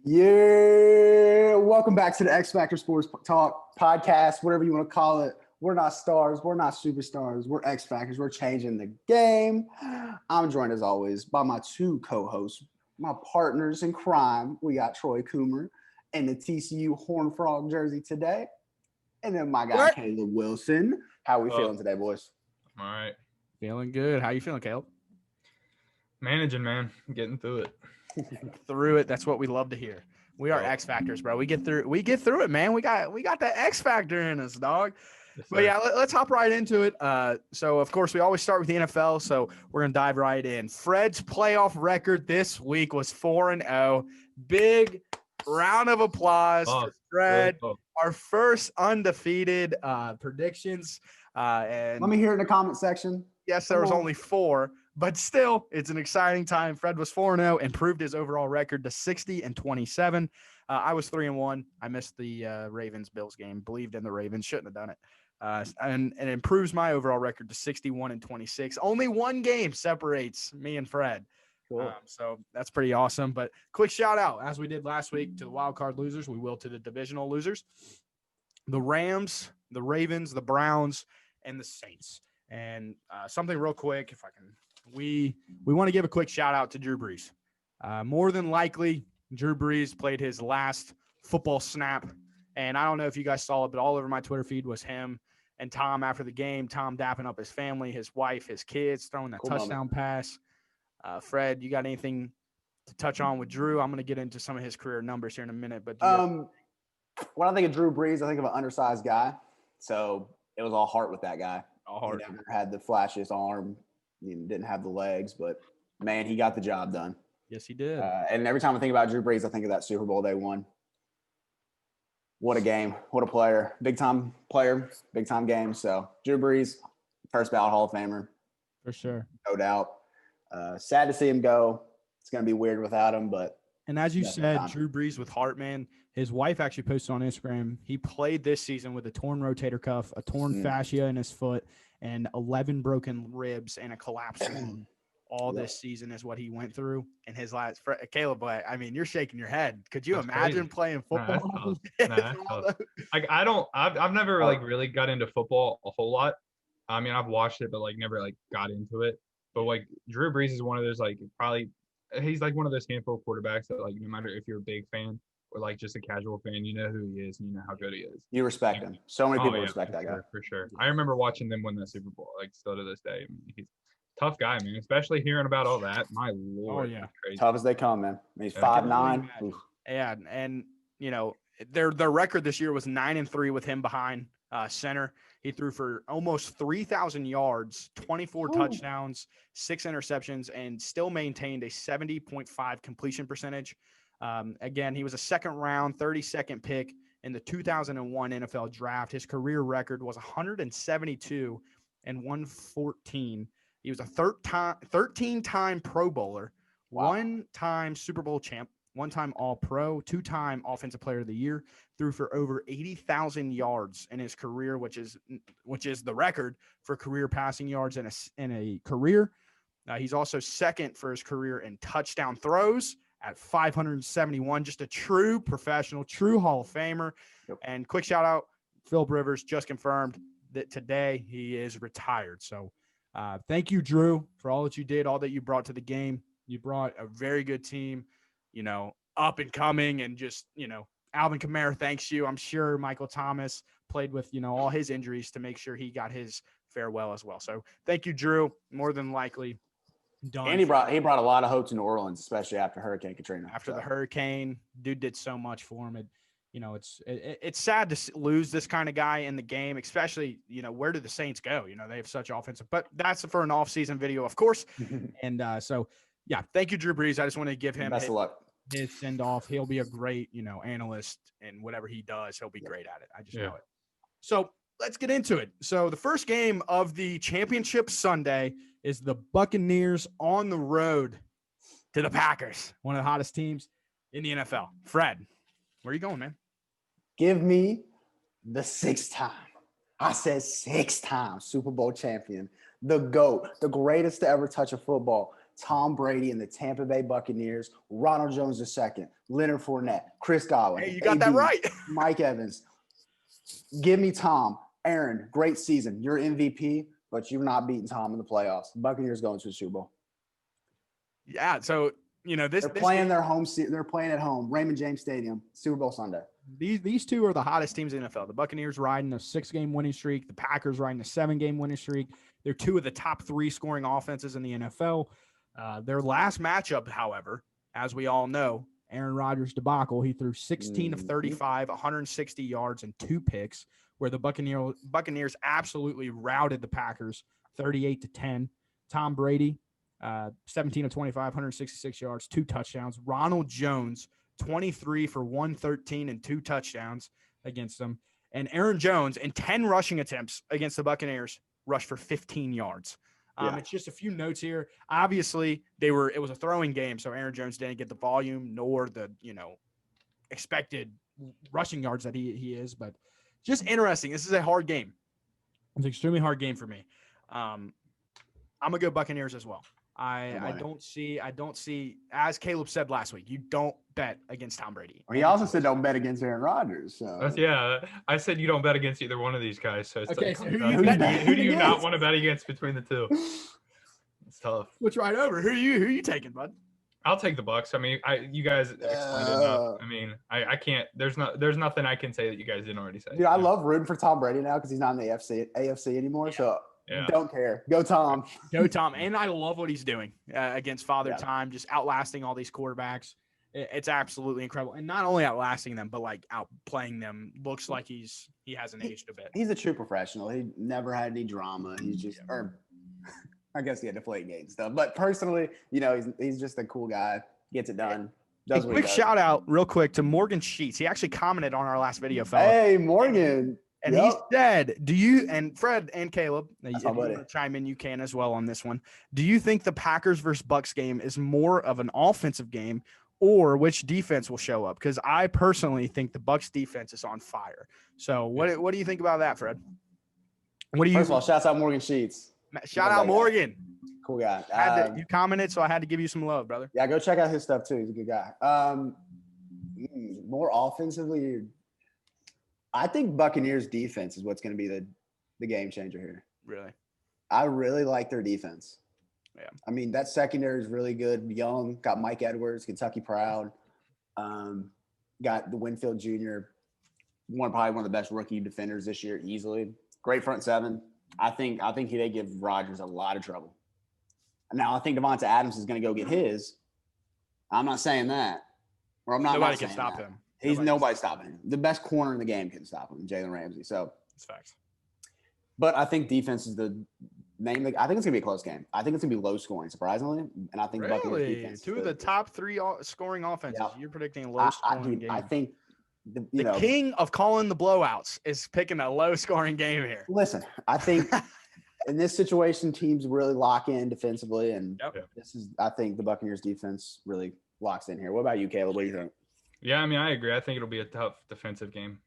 Yeah, welcome back to the X Factor Sports Talk podcast, whatever you want to call it. We're not stars, we're not superstars, we're X Factors. We're changing the game. I'm joined as always by my two co-hosts, my partners in crime. We got Troy Coomer in the TCU Horned Frog jersey today, and then my guy What? Caleb Wilson. How are we feeling today, boys? All right. Feeling good. How you feeling, Caleb? Managing, man. Getting through it. Through it. That's what we love to hear. We are X Factors, bro. We get through it, man. We got the X Factor in us, dog. Yes, But yeah, let's hop right into it. So of course we always start with the NFL. So we're gonna dive right in. Fred's playoff record this week was 4-0. Big round of applause for Fred. Our first undefeated predictions. And Let me hear it in the comment section. yes, there was only 4, but still, it's an exciting time. Fred was 4-0, improved his overall record to 60-27. I was 3-1. I missed the Ravens-Bills game. Believed in the Ravens. Shouldn't have done it. And it improves my overall record to 61-26. Only one game separates me and Fred. Cool. So that's pretty awesome. But quick shout out, as we did last week, to the wild card losers. We will to the divisional losers. The Rams, the Ravens, the Browns, and the Saints. And something real quick, if I can, we want to give a quick shout out to Drew Brees. More than likely, Drew Brees played his last football snap. And I don't know if you guys saw it, but all over my Twitter feed was him and Tom after the game. Tom dapping up his family, his wife, his kids, throwing that touchdown pass. Fred, you got anything to touch on with Drew? I'm going to get into some of his career numbers here in a minute. But when I think of Drew Brees, I think of an undersized guy. So it was all heart with that guy. all hard. He never had the flashiest arm. He didn't have the legs, but man, he got the job done. Yes, he did. And every time I think about Drew Brees, I think of that Super Bowl they won. What a game. What a player. Big time player, big time game. So Drew Brees, first ballot Hall of Famer. For sure. No doubt. Sad to see him go. It's going to be weird without him, but. And as you said, time. Drew Brees with heart, man. His wife actually posted on Instagram. He played this season with a torn rotator cuff, a torn fascia in his foot, and 11 broken ribs and a collapsed lung. All this season is what he went through. And his last – Caleb, I mean, you're shaking your head. Could you imagine playing football? I've never really got into football a whole lot. I mean, I've watched it, but never got into it. But Drew Brees is one of those he's one of those handful of quarterbacks that no matter if you're a big fan or just a casual fan, you know who he is and you know how good he is. You respect him. So many people respect that guy. For sure. I remember watching them win that Super Bowl, still to this day. I mean, he's a tough guy, man, especially hearing about all that. My Lord. Oh, yeah. Crazy. Tough as they come, man. He's 5'9". Yeah, and their record this year was 9-3 with him behind center. He threw for almost 3,000 yards, 24 touchdowns, 6 interceptions, and still maintained a 70.5 completion percentage. Again, he was a second-round, 32nd pick in the 2001 NFL Draft. His career record was 172 and 114. He was a 13-time Pro Bowler, one-time Super Bowl champ, one-time All-Pro, 2-time Offensive Player of the Year, threw for over 80,000 yards in his career, which is the record for career passing yards in a career. He's also second for his career in touchdown throws at 571. Just a true professional, true Hall of Famer. Yep. And quick shout out, Philip Rivers just confirmed that today he is retired. So thank you, Drew, for all that you did, all that you brought to the game. You brought a very good team, up and coming, and just, Alvin Kamara thanks you. I'm sure Michael Thomas played with, all his injuries to make sure he got his farewell as well. So thank you, Drew. More than likely done. And he brought a lot of hope to New Orleans, especially after Hurricane Katrina. After the hurricane, dude did so much for him. It's sad to lose this kind of guy in the game, especially, where do the Saints go? They have such offensive, but that's for an off-season video, of course. And so, yeah, thank you, Drew Brees. I just want to give him best of luck. His send-off. He'll be a great, analyst, and whatever he does, he'll be great at it. I just know it. So let's get into it. So the first game of the championship Sunday is the Buccaneers on the road to the Packers, one of the hottest teams in the NFL. Fred, where are you going, man? Give me the 6th time. I said 6 times Super Bowl champion, the GOAT, the greatest to ever touch a football, Tom Brady and the Tampa Bay Buccaneers, Ronald Jones II, Leonard Fournette, Chris Godwin. Hey, you got that AB, right. Mike Evans. Give me Tom. Aaron, great season. You're MVP, but you're not beating Tom in the playoffs. Buccaneers going to the Super Bowl. Yeah. So, They're playing their home. They're playing at home, Raymond James Stadium, Super Bowl Sunday. These two are the hottest teams in the NFL. The Buccaneers riding a 6-game winning streak. The Packers riding a 7-game winning streak. They're two of the top 3 scoring offenses in the NFL. Their last matchup, however, as we all know, Aaron Rodgers debacle. He threw 16 of 35, 160 yards and 2 picks, where the Buccaneers absolutely routed the Packers 38-10. Tom Brady, 17 of 25, 166 yards, 2 touchdowns. Ronald Jones, 23 for 113 and 2 touchdowns against them. And Aaron Jones, in 10 rushing attempts against the Buccaneers, rushed for 15 yards. It's just a few notes here. Obviously, it was a throwing game, so Aaron Jones didn't get the volume nor the, expected rushing yards that he is. But just interesting. This is a hard game. It's an extremely hard game for me. I'm going to go Buccaneers as well. I don't see, as Caleb said last week, you don't bet against Tom Brady. He also said don't bet against Aaron Rodgers. So. I said you don't bet against either one of these guys. So it's okay, so who do you not want to bet against between the two? It's tough. Switch right over. Who are you taking, bud? I'll take the Bucks. I mean, you guys explained it enough. I mean, I can't. There's nothing I can say that you guys didn't already say. Dude, I love rooting for Tom Brady now because he's not in the AFC anymore. Yeah. So. Yeah. Don't care. Go Tom. Go Tom. And I love what he's doing against Father Time, just outlasting all these quarterbacks. It's absolutely incredible. And not only outlasting them, but like outplaying them. Looks like he hasn't aged a bit. He's a true professional. He never had any drama. He's just, or I guess he had deflating gate stuff. But personally, he's just a cool guy. Gets it done. Does a quick shout out, real quick, to Morgan Sheets. He actually commented on our last video, fella. Hey, Morgan. And he said, and Fred and Caleb, if you want to chime in, you can as well on this one. Do you think the Packers versus Bucks game is more of an offensive game, or which defense will show up? Because I personally think the Bucks defense is on fire. So what do you think about that, Fred? First of all, shouts out Morgan Sheets. Shout out Morgan. Cool guy. You commented, so I had to give you some love, brother. Yeah, go check out his stuff too. He's a good guy. More offensively, I think Buccaneers defense is what's going to be the game changer here. Really? I really like their defense. Yeah. I mean, that secondary is really good. Young, got Mike Edwards, Kentucky Proud. Got the Winfield Jr., probably one of the best rookie defenders this year, easily. Great front seven. I think they give Rodgers a lot of trouble. Now, I think Devonta Adams is going to go get his. I'm not saying that. Or I'm not Nobody can saying stop that. him. Nobody's stopping him. The best corner in the game can stop him, Jalen Ramsey. So it's facts. But I think defense is the name. I think it's gonna be a close game. I think it's gonna be low scoring, surprisingly. And I think really defense two of the top 3 scoring offenses. Yeah. You're predicting a low scoring game. I think the king of calling the blowouts is picking a low scoring game here. Listen, I think in this situation, teams really lock in defensively, and I think the Buccaneers defense really locks in here. What about you, Caleb? What do you think? Yeah, I mean, I agree. I think it'll be a tough defensive game.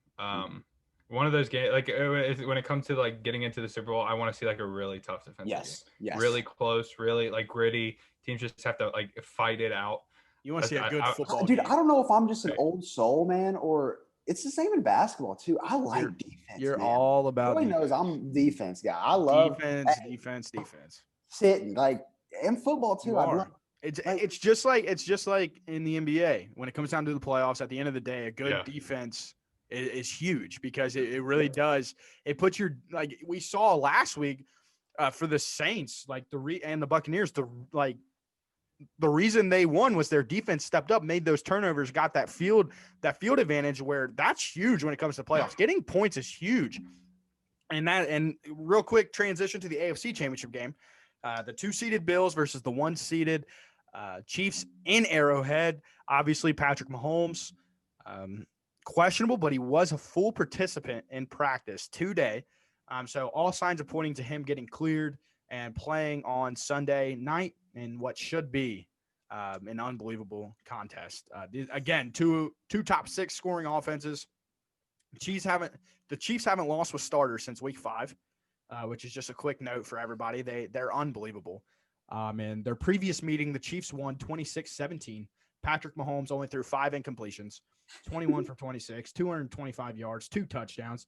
One of those games, like when it comes to like getting into the Super Bowl, I want to see like a really tough defensive game. Yes. Really close, really like gritty. Teams just have to like fight it out. You want to see a good football dude, game. I don't know if I'm just an old soul, man, or it's the same in basketball too. I like defense. You're all about Everybody knows I'm a defense guy. I love defense. Sitting like in football too. It's just like in the NBA when it comes down to the playoffs. At the end of the day, a good defense is huge because it really does. It puts your like we saw last week for the Saints, like and the Buccaneers. The reason they won was their defense stepped up, made those turnovers, got that field advantage. Where that's huge when it comes to playoffs. Getting points is huge, and real quick transition to the AFC Championship game. The 2-seeded Bills versus the 1-seeded Chiefs in Arrowhead. Obviously, Patrick Mahomes, questionable, but he was a full participant in practice today. So all signs are pointing to him getting cleared and playing on Sunday night in what should be an unbelievable contest. Again, two top 6 scoring offenses. The Chiefs haven't lost with starters since week 5. Which is just a quick note for everybody. They're unbelievable. In their previous meeting, the Chiefs won 26-17. Patrick Mahomes only threw 5 incompletions, 21 for 26, 225 yards, 2 touchdowns.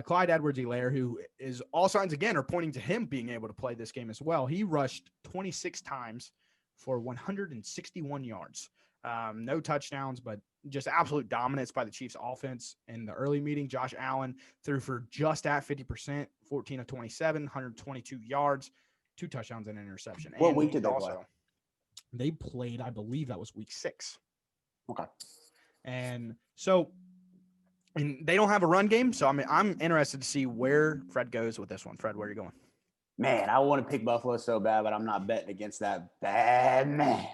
Clyde Edwards-Helaire, who is all signs again are pointing to him being able to play this game as well. He rushed 26 times for 161 yards. No touchdowns, but just absolute dominance by the Chiefs offense. In the early meeting, Josh Allen threw for just at 50%, 14 of 27, 122 yards, 2 touchdowns and an interception. What And week did they play? They played, I believe that was week 6. Okay. And so, and they don't have a run game. So, I mean, I'm interested to see where Fred goes with this one. Fred, where are you going? Man, I want to pick Buffalo so bad, but I'm not betting against that bad man.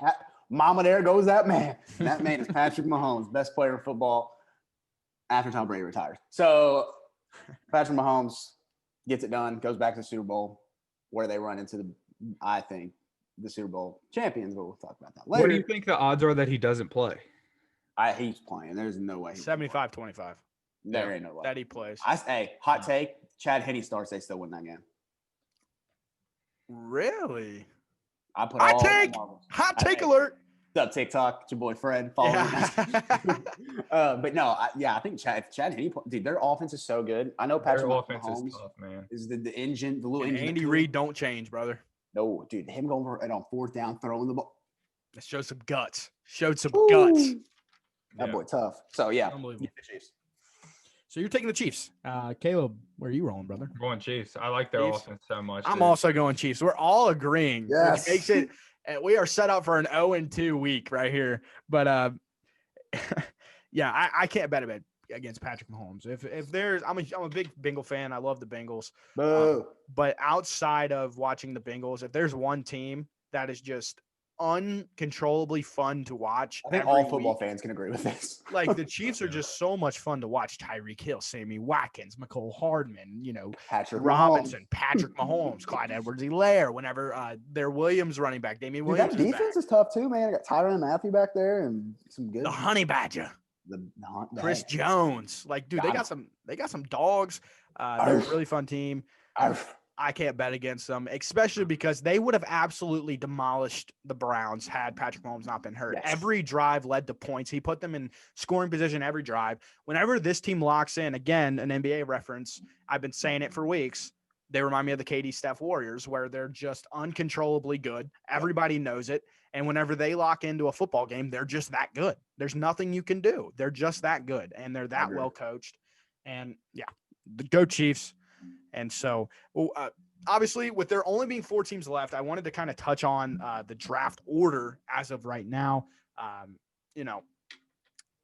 Mama, there goes that man. And that man is Patrick Mahomes, best player in football after Tom Brady retires. So Patrick Mahomes gets it done, goes back to the Super Bowl, where they run into I think, the Super Bowl champions, but we'll talk about that later. What do you think the odds are that he doesn't play? He's playing. There's no way. 75-25. There ain't no way. That he plays. Hey, hot take. Chad Henne starts. They still win that game. Really? I put Hot all take. Hot take alert. What's up, TikTok? It's your boy Fred. Follow me. But no, I think Chad Henne, dude, their offense is so good. I know Patrick Their offense Mahomes is tough, man. is the engine, the little And engine. Andy Reid don't change, brother. No, dude, him going for it on 4th down, throwing the ball. Let's show some guts. Showed some Woo. guts. That boy tough. So yeah, Unbelievable. get the Chiefs. So you're taking the Chiefs. Caleb, where are you rolling, brother? I'm going Chiefs. I like their Chiefs. offense so much. I'm dude. also going Chiefs. We're all agreeing. Yes. Which makes it we are set up for an 0-2 week right here. But yeah, I can't bet against Patrick Mahomes. If there's I'm a big Bengal fan. I love the Bengals. Boo. But outside of watching the Bengals, if there's one team that is just uncontrollably fun to watch, I think every all football week, fans can agree with this. like the Chiefs are just so much fun to watch. Tyreek Hill, Sammy Watkins, McCole Hardman, Patrick Robinson, Patrick Mahomes, Clyde Edwards-Helaire, whenever their Williams running back, Damian Dude, that Williams is defense back. is tough too, man. I got Tyrann Mathieu back there and some good. The Honey Badger, Chris Hey. Jones. Like, dude, they got some dogs. They're a really fun team. I can't bet against them, especially because they would have absolutely demolished the Browns had Patrick Mahomes not been hurt. Yes. Every drive led to points. He put them in scoring position every drive. Whenever this team locks in, again, an NBA reference, I've been saying it for weeks, they remind me of the KD Steph Warriors, where they're just uncontrollably good. Everybody knows it. And whenever they lock into a football game, they're just that good. There's nothing you can do. They're just that good, and they're that well coached. And, yeah, go Chiefs. And so, obviously, with there only being 4 teams left, I wanted to kind of touch on the draft order as of right now.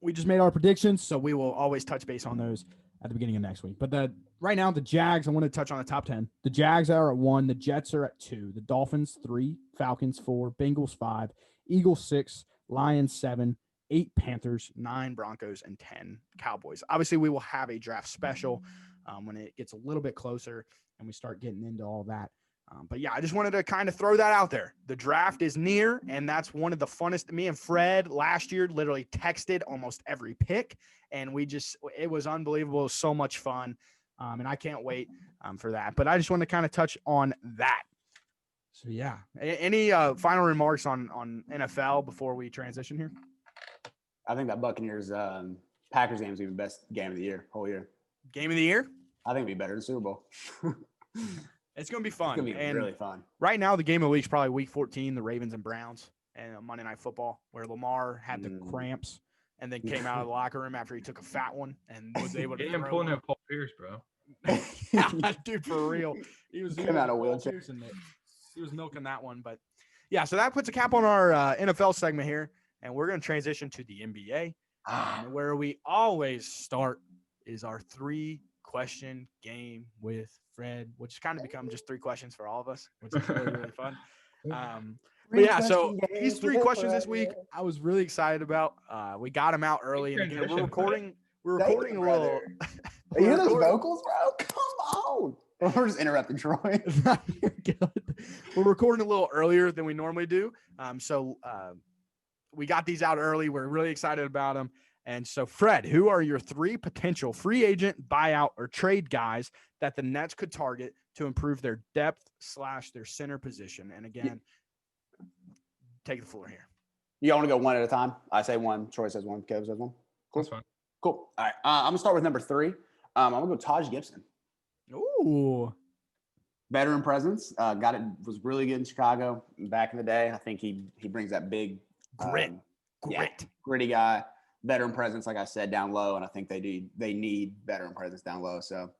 We just made our predictions, so we will always touch base on those at the beginning of next week. But right now, the Jags, I want to touch on the top 10. The Jags are at 1. The Jets are at 2. The Dolphins, 3. Falcons, 4. Bengals, 5. Eagles, 6. Lions, 7. 8 Panthers, 9 Broncos, and 10 Cowboys. Obviously, we will have a draft special when it gets a little bit closer and we start getting into all that. But yeah, I just wanted to kind of throw that out there. The draft is near, and that's one of the funnest. Me and Fred last year literally texted almost every pick, and it was unbelievable. It was so much fun, and I can't wait for that. But I just want to kind of touch on that. So yeah, any final remarks on NFL before we transition here? I think that Buccaneers Packers game is even best game of the year, whole year. Game of the year? I think it'd be better than Super Bowl. It's going to be fun. It's going to be really fun. Right now, the game of the week is probably week 14, the Ravens and Browns, and Monday Night Football, where Lamar had the cramps and then came out of the locker room after he took a fat one and was able to. Yeah, I'm pulling up Paul Pierce, bro. Yeah, dude, for real. He came out of wheelchair. He was milking that one. But yeah, so that puts a cap on our NFL segment here, and we're going to transition to the NBA, where we always start is our 3-question game with Fred, which has kind of become just 3 questions for all of us, which is really, really fun. But yeah, so these 3 questions this week, I was really excited about. We got them out early, and again, we're recording a little. You hear those vocals, bro? Come on. We're just interrupting Troy. We're recording a little earlier than we normally do. So we got these out early. We're really excited about them. And so, Fred, who are your 3 potential free agent, buyout, or trade guys that the Nets could target to improve their depth / their center position? And again, take the floor here. You want to go one at a time? I say one. Troy says one. Kev says one. Cool. That's fine. Cool. All right. I'm gonna start with number 3. I'm gonna go Taj Gibson. Ooh. Veteran presence. Was really good in Chicago back in the day. I think he brings that big Grit. yeah, gritty guy. Veteran presence, like I said, down low, and I think they need veteran presence down low. So,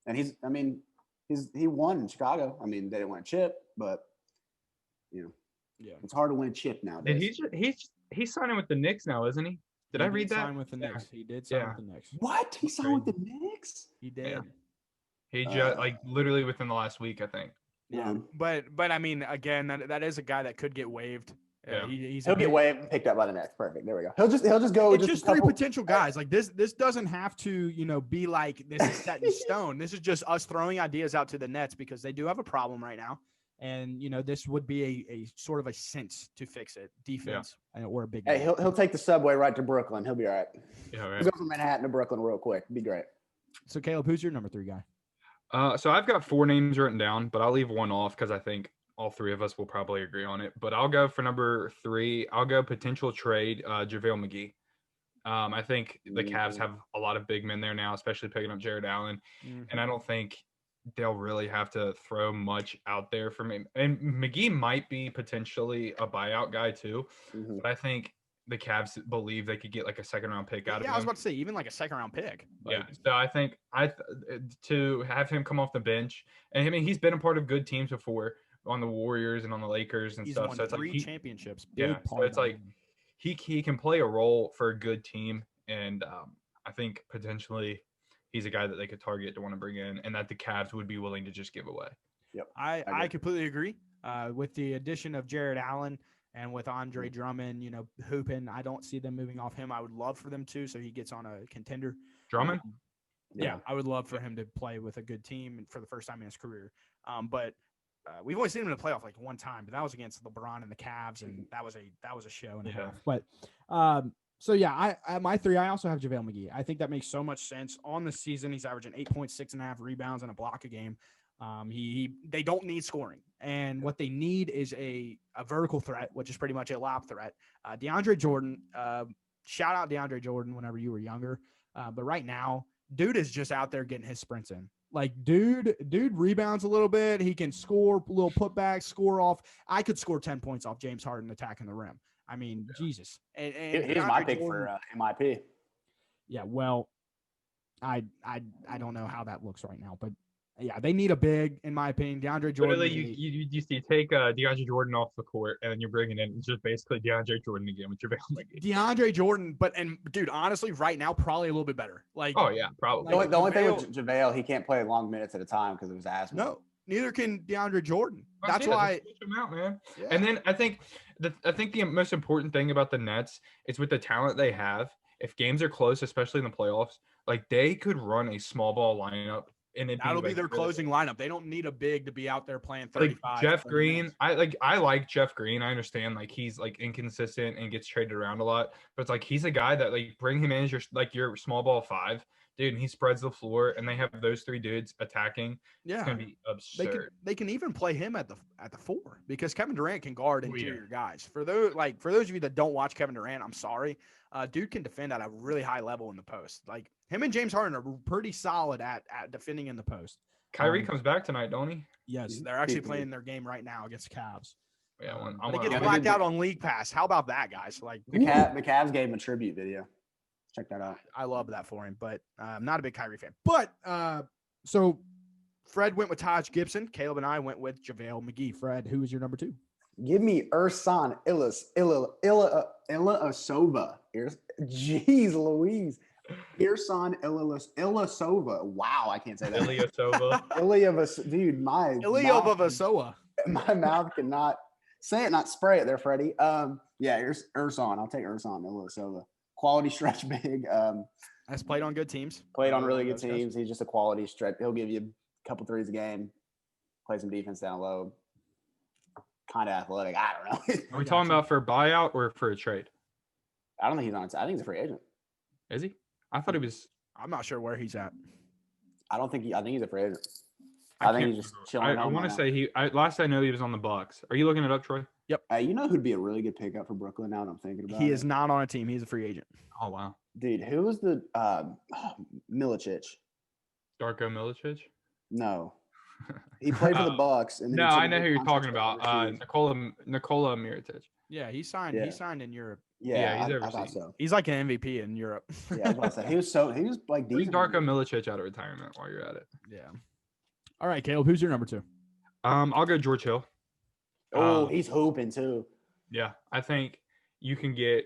and he won in Chicago. I mean, they didn't win a chip, but it's hard to win a chip nowadays. He's signing with the Knicks now, isn't he? Did I read that? Sign with the Knicks. He did sign with the Knicks. What? He signed with the Knicks? He did. Yeah. He just literally within the last week, I think. Yeah, but I mean, again, that is a guy that could get waived. Yeah. He'll get waived and picked up by the Nets. Perfect. There we go. He'll just go. It's just 3 potential guys. Like this doesn't have to be like this is set in stone. This is just us throwing ideas out to the Nets because they do have a problem right now, and this would be a sort of a sense to fix it. Defense or a big. Hey, he'll take the subway right to Brooklyn. He'll be all right. Yeah, right. He'll go from Manhattan to Brooklyn real quick. Be great. So Caleb, who's your number 3 guy? So I've got 4 names written down, but I'll leave one off because I think all 3 of us will probably agree on it. But I'll go for number 3. I'll go potential trade, JaVale McGee. I think the Cavs have a lot of big men there now, especially picking up Jared Allen. And I don't think they'll really have to throw much out there for me. And McGee might be potentially a buyout guy too. But I think the Cavs believe they could get like a second-round pick out of him. Yeah, I was about to say, even like a second-round pick. Yeah, so I think to have him come off the bench, and I mean, he's been a part of good teams before on the Warriors and on the Lakers and stuff. Won so it's 3 like championships. Yeah, so it's like he can play a role for a good team, and I think potentially he's a guy that they could target to want to bring in, and that the Cavs would be willing to just give away. Yep, I completely agree. With the addition of Jared Allen and with Andre Drummond, hooping, I don't see them moving off him. I would love for them to, so he gets on a contender. Drummond? Yeah, I would love for him to play with a good team for the first time in his career. But we've only seen him in the playoff like one time, but that was against LeBron and the Cavs, and that was a show and a half. But so yeah, my 3, I also have JaVale McGee. I think that makes so much sense. On the season, he's averaging 8.6.5 rebounds and a block a game. They don't need scoring, and what they need is a vertical threat, which is pretty much a lob threat. DeAndre Jordan, shout out DeAndre Jordan whenever you were younger, but right now, dude is just out there getting his sprints in. Like, dude rebounds a little bit. He can score a little putback, score off. I could score 10 points off James Harden attacking the rim. I mean, Jesus. And here's my pick for MIP. Yeah, well, I don't know how that looks right now, but yeah, they need a big, in my opinion. DeAndre Jordan. Literally, you take DeAndre Jordan off the court, and then you're bringing in it's just basically DeAndre Jordan again with JaVale McGee. DeAndre Jordan, dude, honestly, right now, probably a little bit better. Like, oh yeah, probably. The only thing with JaVale, he can't play long minutes at a time because of his asthma. No, neither can DeAndre Jordan. That's why. why. Switch him out, man. Yeah. And then I think the most important thing about the Nets is with the talent they have. If games are close, especially in the playoffs, like they could run a small ball lineup. And that'll be their closing lineup. They don't need a big to be out there playing 35. Like Jeff Green, I like Jeff Green. I understand like he's like inconsistent and gets traded around a lot, but it's like he's a guy that like bring him in as your small ball 5, dude, and he spreads the floor, and they have those 3 dudes attacking. Yeah, it's gonna be absurd. They can even play him at the 4 because Kevin Durant can guard interior guys. For those of you that don't watch Kevin Durant, I'm sorry. Dude can defend at a really high level in the post. Like him and James Harden are pretty solid at defending in the post. Kyrie comes back tonight, don't he? Yes, they're actually playing their game right now against Cavs. Yeah, but it gets blacked out on League Pass. How about that, guys? Like the Cavs gave him a tribute video. Check that out. I love that for him, but I'm not a big Kyrie fan. But so Fred went with Taj Gibson. Caleb and I went with JaVale McGee. Fred, who is your number 2? Give me Ersan Ilyasova. Jeez Louise. Ersan Ilyasova. Wow, I can't say that. Ilyasova. Dude, my mouth cannot say it, not spray it there, Freddie. Yeah, Ersan. I'll take Ersan Ilyasova. Quality stretch big. Has played on good teams. Played on really good teams. He's just a quality stretch. He'll give you a couple threes a game. Play some defense down low. Kind of athletic. I don't know. Are we talking about for a buyout or for a trade? I don't think he's on. I think he's a free agent. Is he? I thought he was. I'm not sure where he's at. I think he's a free agent. I think he's just chilling. I want to say last I know he was on the Bucks. Are you looking it up, Troy? You know who'd be a really good pickup for Brooklyn now that I'm thinking about He it? is not on a team. He's a free agent. Oh wow, Dude, who was the Milicic? Darko Milicic. No. He played for the Bucks. And then No, he took I a know big who you're contract talking to about. overseas. Nikola Mirotic. Yeah, he signed. Yeah. He signed in Europe. Yeah, he's I thought overseas. so. He's like an MVP in Europe. Yeah, I was about to say he was like Bring decent. Darko Milicic out of retirement while you're at it. Yeah. All right, Caleb. Who's your number 2? I'll go George Hill. Oh, he's hooping too. Yeah, I think you can get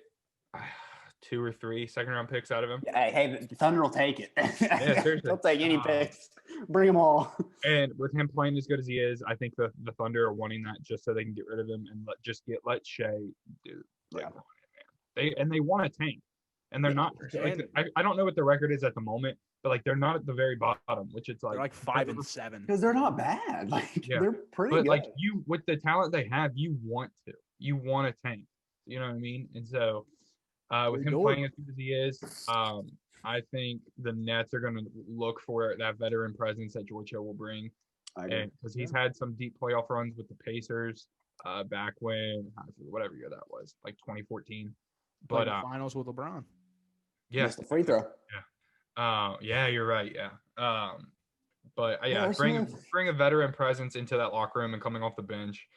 2 or 3 second-round picks out of him. Hey, the Thunder will take it. seriously. They'll take any picks. Bring them all. And with him playing as good as he is, I think the Thunder are wanting that just so they can get rid of him and let Shea do. Like, they want to tank, and they're not. Like, I don't know what the record is at the moment, but like they're not at the very bottom, which it's like They're like 5-7 because they're not bad. Like they're pretty but good. like with the talent they have, you want to tank. You know what I mean? And so with him playing as good as he is, I think the Nets are going to look for that veteran presence that George Hill will bring, because he's had some deep playoff runs with the Pacers back when whatever year that was, like 2014. But finals with LeBron. Yeah, missed the free throw. Yeah, you're right. Yeah. But bring a veteran presence into that locker room and coming off the bench,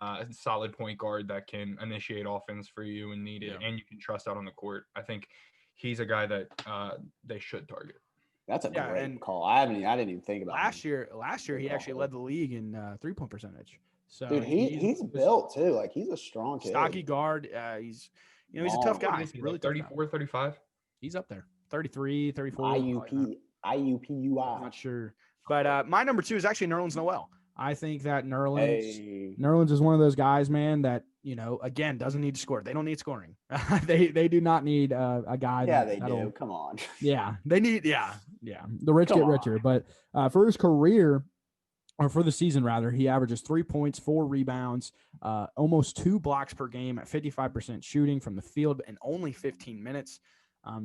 a solid point guard that can initiate offense for you and need it, and you can trust out on the court. I think he's a guy that they should target. That's a great call. I didn't even think about last year. Last year, he actually led the league in 3-point percentage. So dude, he's built too. Like he's a strong kid. Stocky guard. He's a tough guy. He's really 34, 35. He's up there. 33, 34. IUPUI. I'm not sure. But my number 2 is actually Nerlens Noel. I think that Nerlens is one of those guys, man, that, again, doesn't need to score. They don't need scoring. they do not need a guy. Yeah, they do. Come on. Yeah, they need. Yeah. The rich get richer. But for his career, or for the season rather, he averages 3 points, 4 rebounds, almost 2 blocks per game at 55% shooting from the field in only 15 minutes.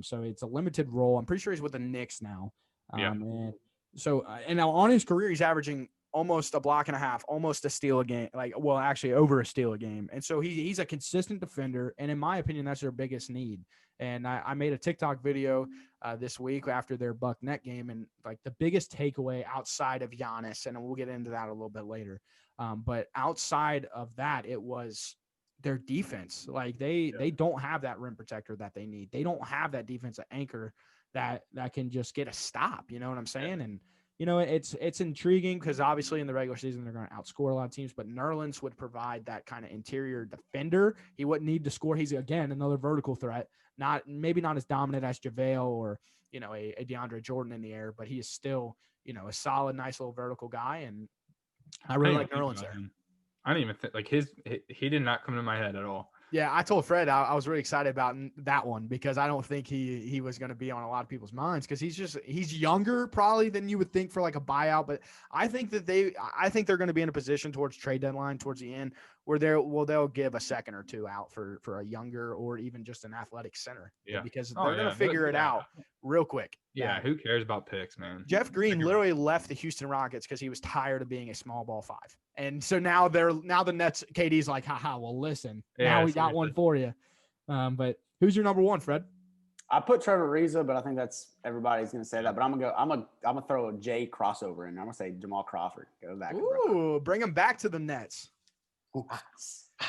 So it's a limited role. I'm pretty sure he's with the Knicks now. And so, and now on his career, he's averaging almost a block and a half, almost a steal a game, actually over a steal a game. And so he's a consistent defender. And in my opinion, that's their biggest need. And I made a TikTok video this week after their Buck Net game. And like the biggest takeaway outside of Giannis, and we'll get into that a little bit later. But outside of that, it was their defense. Like they don't have that rim protector that they need. They don't have that defensive anchor that can just get a stop. You know what I'm saying? And it's intriguing because obviously in the regular season they're going to outscore a lot of teams, but Nerlens would provide that kind of interior defender. He wouldn't need to score. He's again another vertical threat. Maybe not as dominant as JaVale or a DeAndre Jordan in the air, but he is still a solid, nice little vertical guy. And I really like Nerlens there. I didn't even think he did not come to my head at all. Yeah, I told Fred I was really excited about that one because I don't think he was going to be on a lot of people's minds because he's younger probably than you would think for like a buyout. But I think they're going to be in a position towards trade deadline towards the end where they'll give a second or two out for a younger or even just an athletic center. Yeah, because they're going to figure it out real quick. Yeah, who cares about picks, man? Jeff Green literally left the Houston Rockets because he was tired of being a small ball 5. And so now the Nets, KD's like, haha, well, listen, now we got one for you. But who's your number 1, Fred? I put Trevor Ariza, but I think that's everybody's going to say that. But I'm gonna throw a J crossover in. I'm gonna say Jamal Crawford. Go back. Ooh, bring him back to the Nets.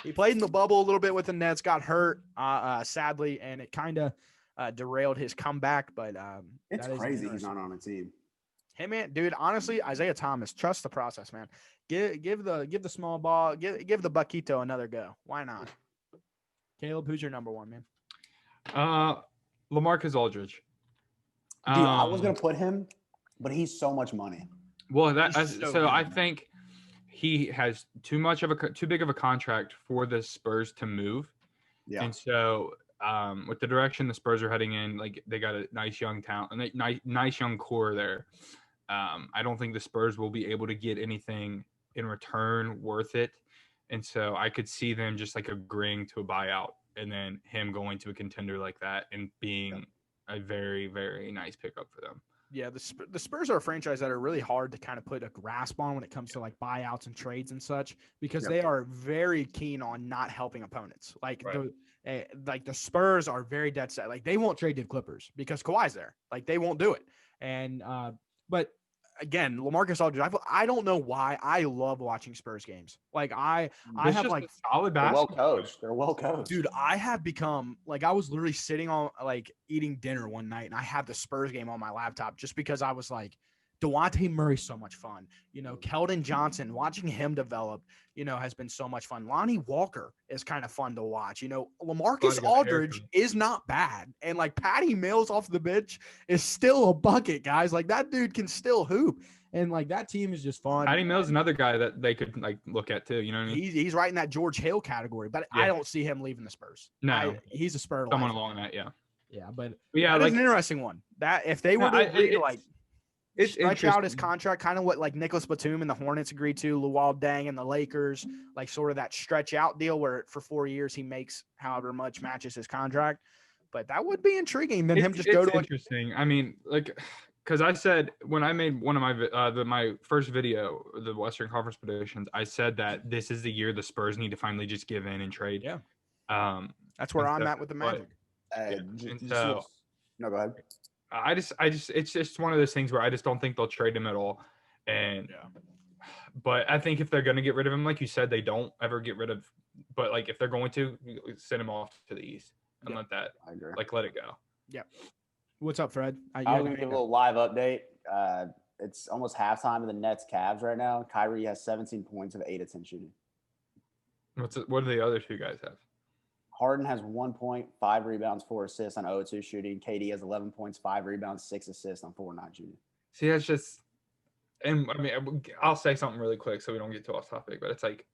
He played in the bubble a little bit with the Nets, got hurt, sadly, and it kind of derailed his comeback. But it's crazy he's not on a team. Hey man, dude, honestly, Isaiah Thomas, trust the process, man. Give the small ball, give the Buckito another go. Why not? Caleb, who's your number 1, man? LaMarcus Aldridge. Dude, I was gonna put him, but he's so much money. Well, I think he has too big of a contract for the Spurs to move. Yeah. And so with the direction the Spurs are heading in, like they got a nice young talent and nice young core there. I don't think the Spurs will be able to get anything in return worth it. And so I could see them just like agreeing to a buyout and then him going to a contender like that and being a very, very nice pickup for them. Yeah, the Spurs are a franchise that are really hard to kind of put a grasp on when it comes to like buyouts and trades and such, because Yep. they are very keen on not helping opponents. Like Right. the Spurs are very dead set. Like they won't trade to the Clippers because Kawhi's there. Like they won't do it. And but again, LaMarcus Aldridge, I don't know why I love watching Spurs games. Like I It's have just like a solid They're well basketball. coached. They're well coached. Dude, I have become like I was literally sitting on like eating dinner one night and I had the Spurs game on my laptop just because I was like, Dejounte Murray's so much fun. You know, Keldon Johnson, watching him develop, you know, has been so much fun. Lonnie Walker is kind of fun to watch. You know, Glad LaMarcus he got Aldridge haircut. is not bad. And like Patty Mills off the bench is still a bucket, guys. Like that dude can still hoop. And like that team is just fun. Patty Mills is another guy that they could like look at too. You know what I mean? He's right in that George Hill category, but I Yeah. don't see him leaving the Spurs. No. He's a Spur. Someone lifer. along that, yeah. Yeah, but Yeah, that is like an interesting one. That if they were No, to agree to it's- like it's stretch out his interesting. contract, kind of what like Nicholas Batum and the Hornets agreed to, Luol Deng and the Lakers, like sort of that stretch out deal where for 4 years he makes however much matches his contract. But that would be intriguing. Then him just go to interesting. I mean, like, because I said when I made one of my my first video, the Western Conference predictions, I said that this is the year the Spurs need to finally just give in and trade. Yeah. That's And where I'm so- at with the but- Magic. and so- No, go ahead. I just, it's just one of those things where I just don't think they'll trade him at all. And, but I think if they're going to get rid of him, like you said, they don't ever get rid of, but like if they're going to send him off to the East and Yeah. let that, I agree. like, let it go. What's up, Fred? You I had was your gonna give hand a up. little live update. It's almost halftime of the Nets Cavs right now. Kyrie has 17 points of 8 of 10 shooting. What do the other two guys have? Harden has 1 point, 5 rebounds, 4 assists on 0-2 shooting. KD has 11 points, 5 rebounds, 6 assists on 4-9 shooting. See, that's just, and I mean, I'll say something really quick so we don't get too off topic, but it's like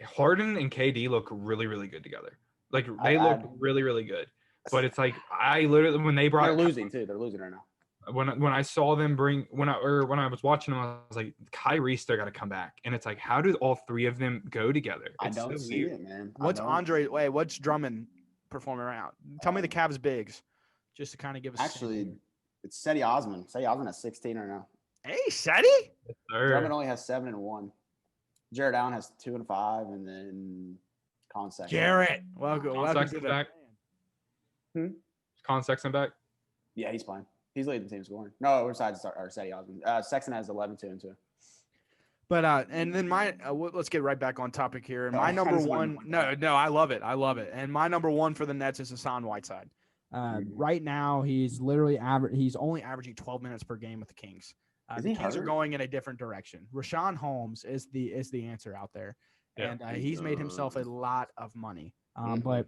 Harden and KD look really, really good together. Like they look really, really good. But it's like I literally when they brought They're losing too. They're losing right now. when I saw them bring when I was watching them, I was like, Kyrie still got to come back, and it's like, how do all three of them go together? I It's don't so see weird. it, man. What's what's Drummond performing right now? Tell me the Cavs bigs, just to kind of give us Actually, it's Seti Osman. Seti Osman has 16 right now. Hey, Seti? Sir. Drummond only has 7 and 1. Jared Allen has 2 and 5, and then Colin Sexton. Garrett. Welcome to Sexton the back. Colin Sexton back. Yeah, he's playing. He's leading the team scoring. No, we're side or Seti Osman. Sexton has 11, 2 and 2. But and then let's get right back on topic here. And Oh, my I number just wanted one, to no, I love it. And my number one for the Nets is Hassan Whiteside. Right now, he's literally he's only averaging 12 minutes per game with the Kings. Is The he Kings are hurt? going in a different direction. Rashawn Holmes is the answer out there, Yeah. and he's made himself a lot of money. Mhm. But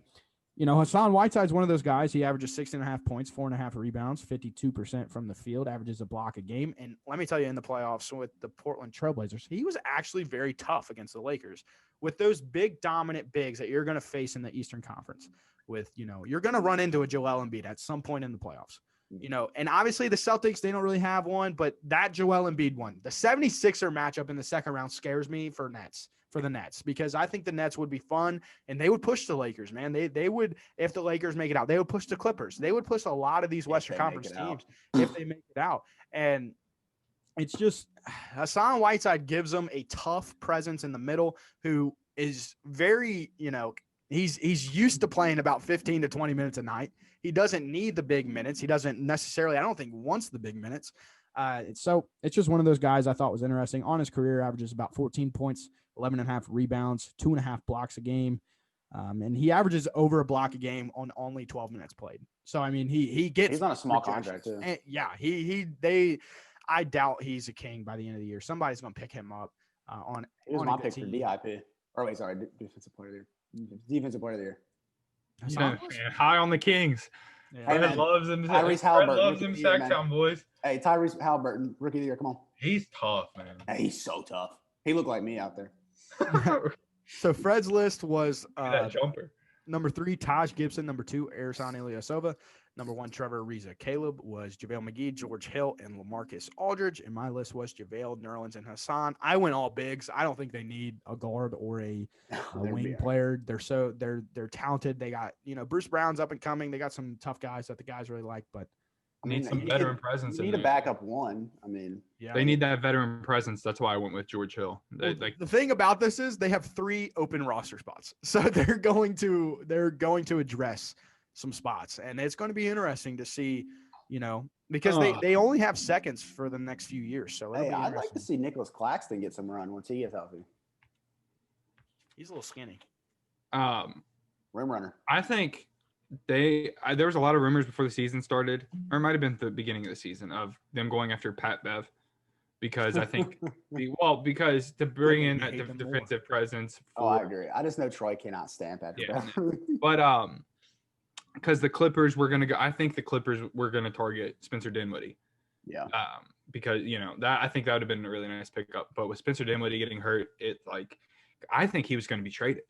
you know, Hassan Whiteside's one of those guys. He averages 6.5 points, 4.5 rebounds, 52% from the field, averages a block a game. And let me tell you, in the playoffs with the Portland Trailblazers, he was actually very tough against the Lakers with those big dominant bigs that you're going to face in the Eastern Conference. With, you know, you're going to run into a Joel Embiid at some point in the playoffs. You know, and obviously the Celtics, they don't really have one, but that Joel Embiid one, the 76er matchup in the second round scares me for the Nets, because I think the Nets would be fun and they would push the Lakers, man. They would, if the Lakers make it out, they would push the Clippers. They would push a lot of these Western they make Conference it out. teams if they make it out. And it's just Hassan Whiteside gives them a tough presence in the middle who is very, you know, he's used to playing about 15 to 20 minutes a night. He doesn't need the big minutes. He doesn't necessarily, I don't think, wants the big minutes. So it's just one of those guys I thought was interesting. On his career, averages about 14 points, 11.5 rebounds, 2.5 blocks a game. And he averages over a block a game on only 12 minutes played. So, I mean, he gets. He's on a small rejections. contract too. And yeah, I doubt he's a king by the end of the year. Somebody's going to pick him up on. He was on a my good pick for team. DIP. Or wait, sorry, defensive player of the year. Defensive player of the year. You know, man, high on the Kings. Yeah. Hey, Fred man, loves him. Tyrese Fred Halliburton, loves rookie him. of the year, man. Sacktown boys. Hey, Tyrese Halliburton, rookie of the year. Come on. He's tough, man. Hey, he's so tough. He looked like me out there. So Fred's list was that jumper. number 3, Taj Gibson. Number 2, Ersan Ilyasova. Number 1, Trevor Ariza. Caleb was JaVale McGee, George Hill, and LaMarcus Aldridge. And my list was JaVale, Nerlens, and Hassan. I went all bigs. I don't think they need a guard or a They're wing big. player. They're talented. They got, you know, Bruce Brown's up and coming. They got some tough guys that the guys really like, but I Need mean, some you veteran need- presence You in need a there. backup one. I mean, Yeah. They need that veteran presence. That's why I went with George Hill. Well, Like, the thing about this is they have 3 open roster spots, so they're going to address some spots, and it's going to be interesting to see, because they only have seconds for the next few years. So it'll hey, be I'd like to interesting. see Nicholas Claxton get some run once he gets healthy. He's a little skinny. Rim runner. I think there was a lot of rumors before the season started, or it might have been the beginning of the season, of them going after Pat Bev, because I think, because to bring in that hate them more. defensive presence. Oh, I agree. I just know Troy cannot stamp after Yeah, that. But because the Clippers were gonna go, I think the Clippers were gonna target Spencer Dinwiddie. Yeah. Because that I think that would have been a really nice pickup. But with Spencer Dinwiddie getting hurt, I think he was going to be traded,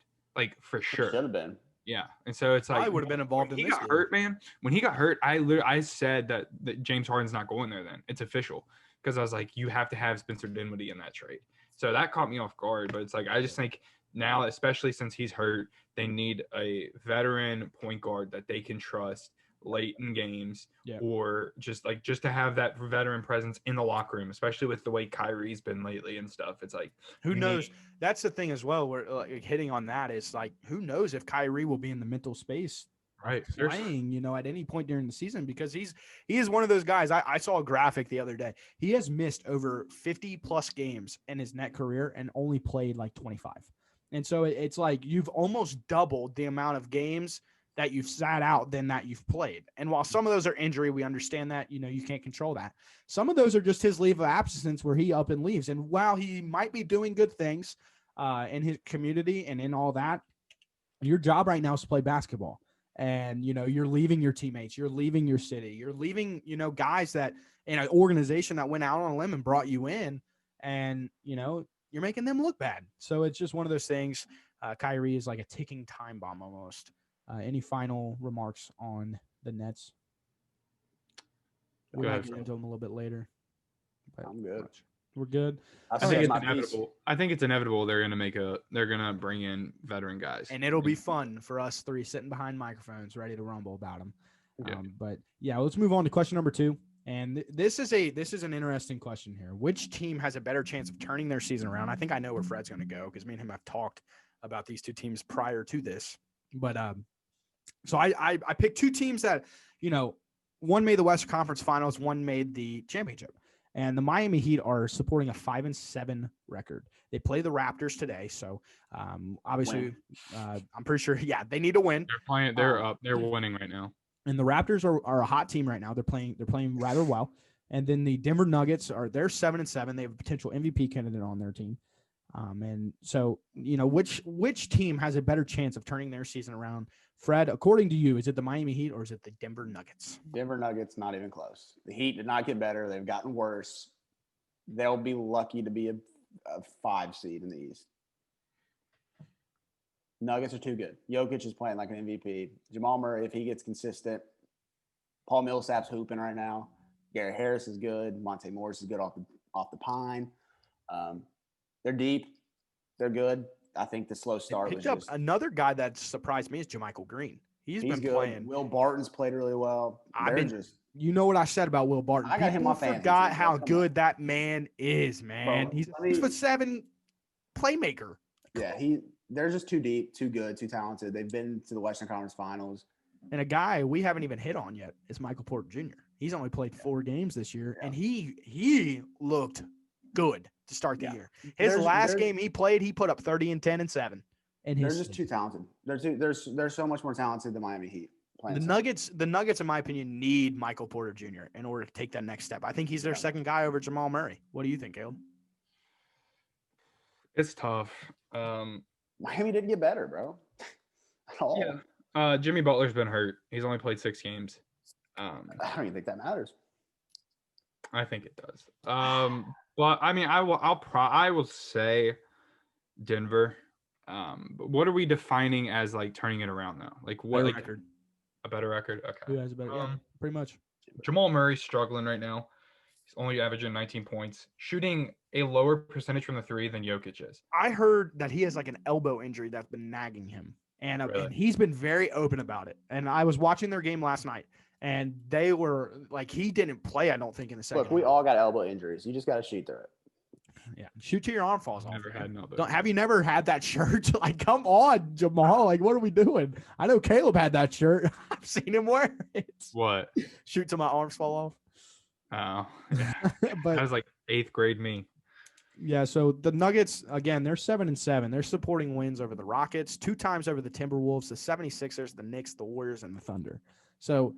for sure. Should have been. Yeah, and so it's like I would have been involved in he this. got hurt, man. When he got hurt, I said that James Harden's not going there. Then it's official, because I was like, you have to have Spencer Dinwiddie in that trade. So that caught me off guard. But it's like, I just think now, especially since he's hurt, they need a veteran point guard that they can trust late in games, or just to have that veteran presence in the locker room, especially with the way Kyrie's been lately and stuff. It's like, Who knows? That's the thing as well. We're hitting on that. Is like, who knows if Kyrie will be in the mental space right playing, at any point during the season, because he is one of those guys. I saw a graphic the other day. He has missed over 50 plus games in his net career and only played like 25. And so it's like you've almost doubled the amount of games that you've sat out than that you've played. And while some of those are injury, we understand that, you can't control that. Some of those are just his leave of absence where he up and leaves. And while he might be doing good things in his community and in all that, your job right now is to play basketball. And, you're leaving your teammates, you're leaving your city, you're leaving, guys that in an organization that went out on a limb and brought you in, and, you're making them look bad. So it's just one of those things. Kyrie is like a ticking time bomb almost. Any final remarks on the Nets? We might get into them a little bit later. I'm good. We're good. I think it's inevitable. I think it's inevitable. They're gonna bring in veteran guys, and it'll be fun for us 3 sitting behind microphones, ready to rumble about them. Yeah. But yeah, let's move on to question number 2. And this is an interesting question here. Which team has a better chance of turning their season around? I think I know where Fred's going to go, because me and him have talked about these 2 teams prior to this. But so I picked 2 teams that, one made the Western Conference Finals, one made the championship. And the Miami Heat are supporting a 5-7 record. They play the Raptors today, so obviously I'm pretty sure. Yeah, they need to win. They're playing. They're up. They're winning right now. And the Raptors are a hot team right now. They're playing rather well. And then the Denver Nuggets they're 7-7. They have a potential MVP candidate on their team. And so, which team has a better chance of turning their season around? Fred, according to you, is it the Miami Heat or is it the Denver Nuggets? Denver Nuggets, not even close. The Heat did not get better. They've gotten worse. They'll be lucky to be a 5 seed in the East. Nuggets are too good. Jokic is playing like an MVP. Jamal Murray, if he gets consistent. Paul Millsap's hooping right now. Garrett Harris is good. Monte Morris is good off the pine. They're deep. They're good. I think the slow start was just another guy that surprised me is JaMychal Green. He's been good. playing. Will Barton's played really well. You know what I said about Will Barton. I got him off fantasy. Forgot how good that man is, man. Bro, He's a 6'7" playmaker. Yeah, they're just too deep, too good, too talented. They've been to the Western Conference Finals. And a guy we haven't even hit on yet is Michael Porter Jr. He's only played 4 games this year, and he looked good to start the year. His last game he played, he put up 30 and 10 and 7. And they're just too talented. They're so much more talented than Miami Heat. The Nuggets, in my opinion, need Michael Porter Jr. in order to take that next step. I think he's their second guy over Jamal Murray. What do you think, Caleb? It's tough. Miami didn't get better, bro. At all. Yeah. Jimmy Butler's been hurt. He's only played 6 games. I don't even think that matters. I think it does. But I mean, I will say Denver. But what are we defining as like turning it around though? Like what record? A better record? Okay. Who has a better? Yeah, pretty much. Jamal Murray's struggling right now. He's only averaging 19 points, shooting a lower percentage from the 3 than Jokic is. I heard that he has like an elbow injury that's been nagging him. And, Really? and he's been very open about it. And I was watching their game last night, And they were like, he didn't play, I don't think, in the second. Look, we half. all got elbow injuries. You just got to shoot through it. Yeah, shoot till your arm falls off. Never man. had no. Have you never had that shirt? Like, come on, Jamal. Like, what are we doing? I know Caleb had that shirt. I've seen him wear it. What? Shoot till my arms fall Oh, off. that But was like 8th grade me. yeah, so the Nuggets, again, they're 7-7. They're supporting wins over the Rockets, 2 times over the Timberwolves, the 76ers, the Knicks, the Warriors, and the Thunder. So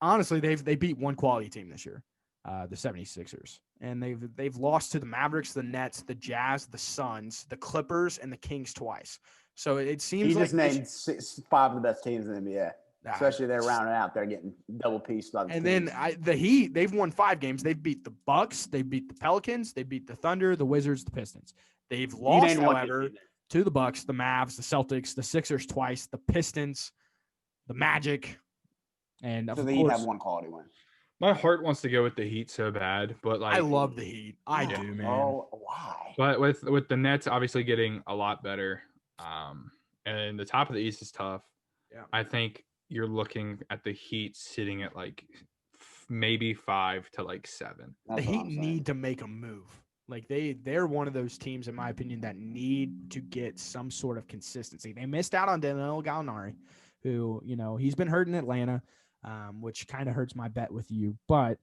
honestly, they beat one quality team this year, the 76ers. And they've lost to the Mavericks, the Nets, the Jazz, the Suns, the Clippers, and the Kings twice. So it seems He like just named 5 of the best teams in the NBA. Ah, Especially they're rounding out. They're getting double pieced by the and Kings. then the Heat, they've won 5 games. They've beat the Bucks, they beat the Pelicans, they beat the Thunder, the Wizards, the Pistons. They've You lost, named one however, team. to the Bucks, the Mavs, the Celtics, the Sixers twice, the Pistons, the Magic, and of So the Heat have course, one quality win. My heart wants to go with the Heat so bad, but like I love the Heat. I Yeah. do, man. Oh, why? But with the Nets obviously getting a lot better, and the top of the East is tough. Yeah. I think you're looking at the Heat sitting at like maybe 5 to like 7. The That's what Heat I'm saying. need to make a move. Like they're one of those teams, in my opinion, that need to get some sort of consistency. They missed out on Danilo Gallinari, who, he's been hurt in Atlanta, which kind of hurts my bet with you. But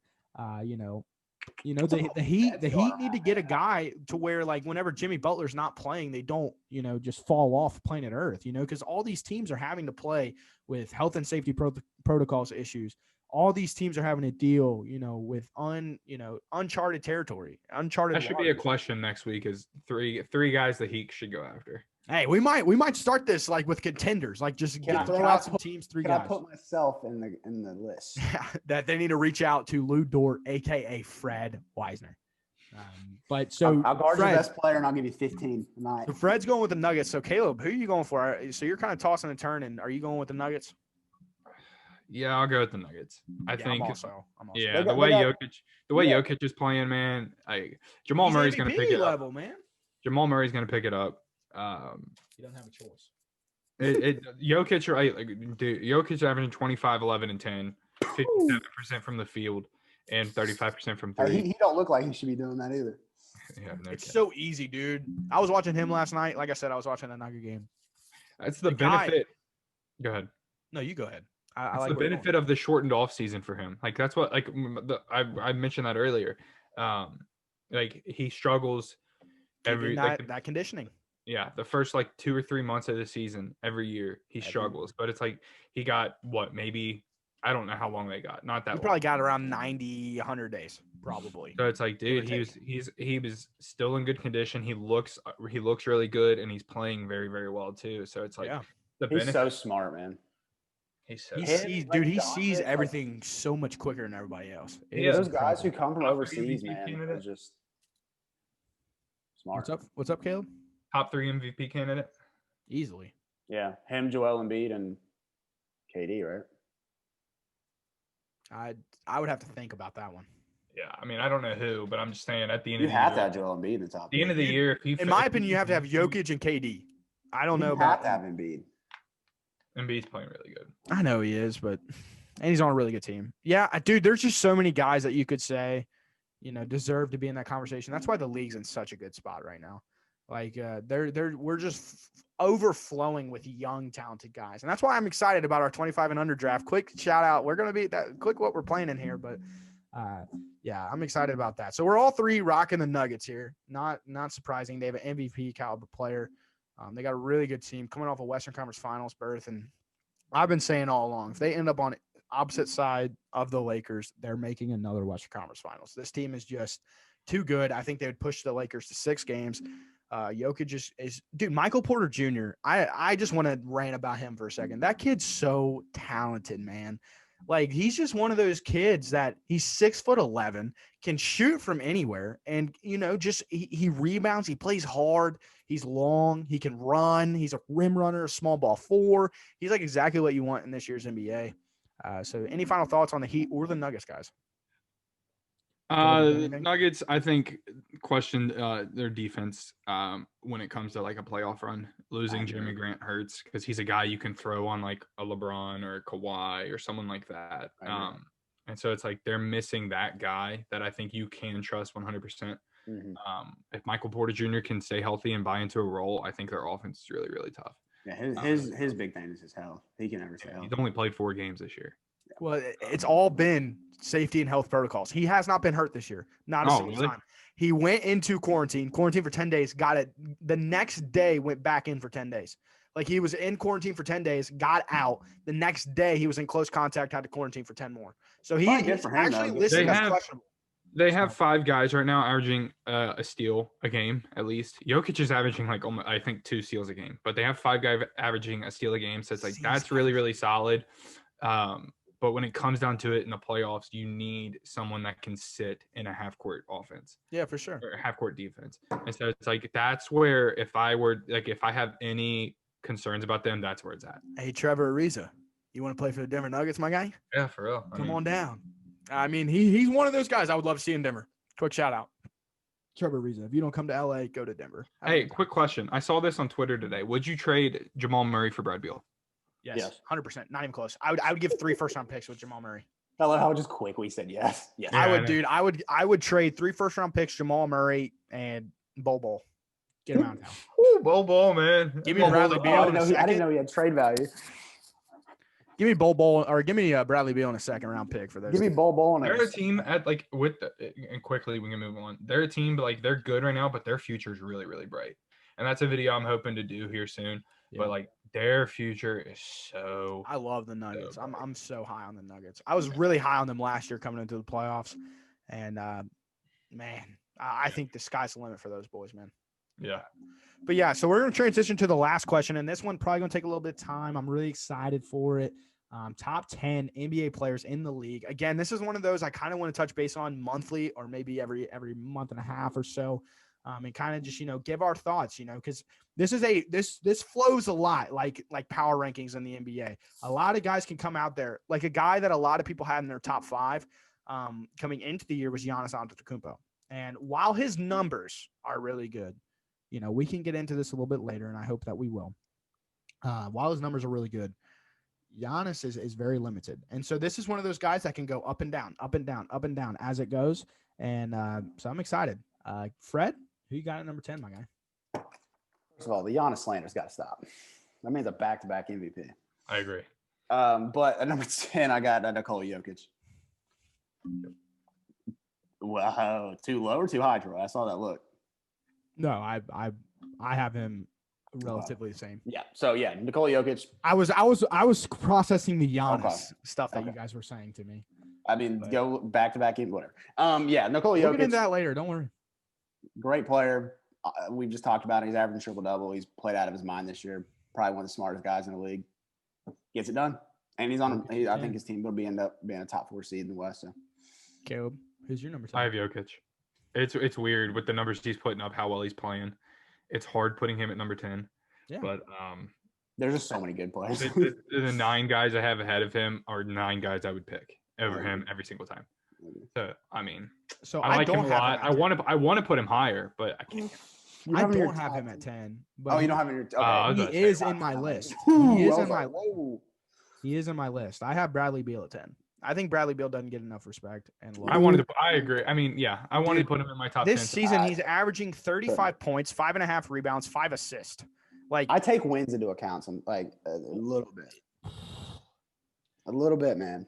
the Heat need to get a guy to where, like, whenever Jimmy Butler's not playing, they don't just fall off planet Earth. Because all these teams are having to play with health and safety protocols issues. All these teams are having to deal, with uncharted territory, uncharted. That should be a question next week. Is three guys the Heat should go after. Hey, we might start this like with contenders, like just Can I- throw can I out some put- teams, 3 Can I guys put myself in the list? that they need to reach out to Lou Dort, aka Fred Weisner. But so I'll guard your Fred, best player and I'll give you 15 tonight. so Fred's going with the Nuggets. So Caleb, who are you going for? So you're kind of tossing and turning. Are you going with the Nuggets? Yeah, I'll go with the Nuggets. I Yeah, think. I'm also. Yeah, They the got- way they got- Jokic is playing, man. Jamal He's Murray's going to MVP pick it up. level, man. Jamal Murray's going to pick it up. He doesn't have a choice. Jokic, right? Like, dude, Jokic averaging 25, 11, and 10, 57% from the field, and 35% from He, three. he don't look like he should be doing that either. Yeah, no It's cap. so easy, dude. I was watching him last night. Like I said, I was watching the Nugget game. That's the the guy- benefit. Go ahead. No, you go ahead. I That's like the where you're going. benefit of the shortened off season for him. Like that's what I mentioned that earlier. Like he struggles Keeping every that conditioning. yeah, the first like 2 or 3 months of the season every year he Every- struggles. But it's like he got what, maybe I don't know how long they got. Not that He long. probably got around 90, 100 days, probably. So it's like, dude, or he was still in good condition. He looks really good, and he's playing very, very well too. So it's like Yeah. the He's benefit. so smart, man. He's so He Him, sees, like, dude. He Doncic, sees like- everything so much quicker than everybody else. It Yeah. is Those guys who incredible. come from Top overseas, MVP man, candidate. are just smart. What's up? What's up, Caleb? top 3 MVP candidate. Easily. Yeah, him, Joel Embiid, and KD, right? I would have to think about that one. Yeah, I mean, I don't know who, but I'm just saying at the end You of the have year, to have Joel Embiid in the top. at the end of the You- year, if he In my opinion, you have to have Jokic and KD. I don't know You about. have to have Embiid. Embiid's playing really good. I know he is, but and he's on a really good team. Yeah, dude. There's just so many guys that you could say, deserve to be in that conversation. That's why the league's in such a good spot right now. Like we're just overflowing with young, talented guys, and that's why I'm excited about our 25 and under draft. Quick shout out, we're gonna be that. Quick, what we're playing in here, but yeah, I'm excited about that. So we're all 3 rocking the Nuggets here. Not surprising. They have an MVP caliber player. They got a really good team coming off a Western Conference Finals berth, and I've been saying all along, if they end up on opposite side of the Lakers, they're making another Western Conference Finals. This team is just too good. I think they would push the Lakers to 6 games. Jokic is dude. Michael Porter Jr. I just want to rant about him for a second. That kid's so talented, man. Like he's just one of those kids that he's 6'11", can shoot from anywhere, and just he rebounds. He plays hard. He's long. He can run. He's a rim runner, a small ball 4. He's like exactly what you want in this year's NBA. So, any final thoughts on the Heat or the Nuggets, guys? anything? Nuggets, I think, questioned their defense when it comes to like a playoff run. Losing Jeremy Grant hurts because he's a guy you can throw on like a LeBron or a Kawhi or someone like that. And so it's like they're missing that guy that I think you can trust 100%. If Michael Porter Jr. can stay healthy and buy into a role, I think their offense is really, really tough. Yeah, his big thing is his health. He can never stay healthy. He's only played 4 games this year. Well, it's all been safety and health protocols. He has not been hurt this year. Not a single time. He went into quarantine for 10 days, got it. The next day went back in for 10 days. Like he was in quarantine for 10 days, got out. The next day he was in close contact, had to quarantine for 10 more. So he's actually listed as questionable. They have 5 guys right now averaging a steal a game at least. Jokic is averaging like almost, I think 2 steals a game, but they have 5 guys averaging a steal a game. So it's like that's really, really solid. But when it comes down to it in the playoffs, you need someone that can sit in a half-court offense. Yeah, for sure. Or half-court defense. And so it's like that's where if I have any concerns about them, that's where it's at. Hey, Trevor Ariza, you want to play for the Denver Nuggets, my guy? Yeah, for real. Come on down. I mean, he's one of those guys I would love to see in Denver. Quick shout out. Trevor Ariza. If you don't come to LA, go to Denver. Hey, quick question. I saw this on Twitter today. Would you trade Jamal Murray for Brad Beal? Yes, 100%. Not even close. I would give 3 first-round picks with Jamal Murray. I love how just quick we said yes. Yes. Yeah, I would trade 3 first-round picks, Jamal Murray and Bol. Get him out of town. Ooh, Bol, man. Give me Bradley Beal. I didn't know he had trade value. Give me Bol or give me Bradley Beal in a second-round pick for those. Give me Bol. They're a team at like and quickly we can move on. They're a team, but like they're good right now, but their future is really, really bright. And that's a video I'm hoping to do here soon. Yeah. But like their future is so. I love the Nuggets. I'm so high on the Nuggets. I was really high on them last year coming into the playoffs, and man, I think the sky's the limit for those boys, man. Yeah. But yeah, so we're going to transition to the last question, and this one probably going to take a little bit of time. I'm really excited for it. Top 10 NBA players in the league. Again, this is one of those I kind of want to touch base on monthly or maybe every month and a half or so. And kind of just, give our thoughts, because this flows a lot like power rankings in the NBA. A lot of guys can come out there. Like a guy that a lot of people had in their top 5 coming into the year was Giannis Antetokounmpo. And while his numbers are really good, we can get into this a little bit later, and I hope that we will. While his numbers are really good, Giannis is very limited. And so this is one of those guys that can go up and down, up and down, up and down as it goes. And so I'm excited. Fred, who you got at number 10, my guy? First of all, the Giannis slander's got to stop. That means a back-to-back MVP. I agree. But at number 10, I got Nikola Jokic. Wow, too low or too high, Troy? I saw that look. No, I have him relatively the same. Yeah. So yeah, Nikola Jokic. I was processing the Giannis stuff that you guys were saying to me. I mean, go back-to-back game, whatever. Yeah, Nikola Jokic. We'll get into that later. Don't worry. Great player. We just talked about it. He's averaging triple-double. He's played out of his mind this year. Probably one of the smartest guys in the league. Gets it done. And he's on. I think his team will end up being a top 4 seed in the West. So. Caleb, who's your number 10? I have Jokic. It's weird with the numbers he's putting up, how well he's playing. It's hard putting him at number 10. Yeah. But there's just so many good players. the 9 guys I have ahead of him are 9 guys I would pick over him every single time. So I mean, I like him a lot. I want to put him higher, but I can't. I don't have him at 10. But you don't have him. Okay. He is in my list. He is in my list. I have Bradley Beal at 10. I think Bradley Beal doesn't get enough respect and love. I agree. I mean, yeah, I wanted to put him in my top 10. This season, he's averaging 35 points, 5.5 rebounds, 5 assists. Like I take wins into account, some like a little bit, man.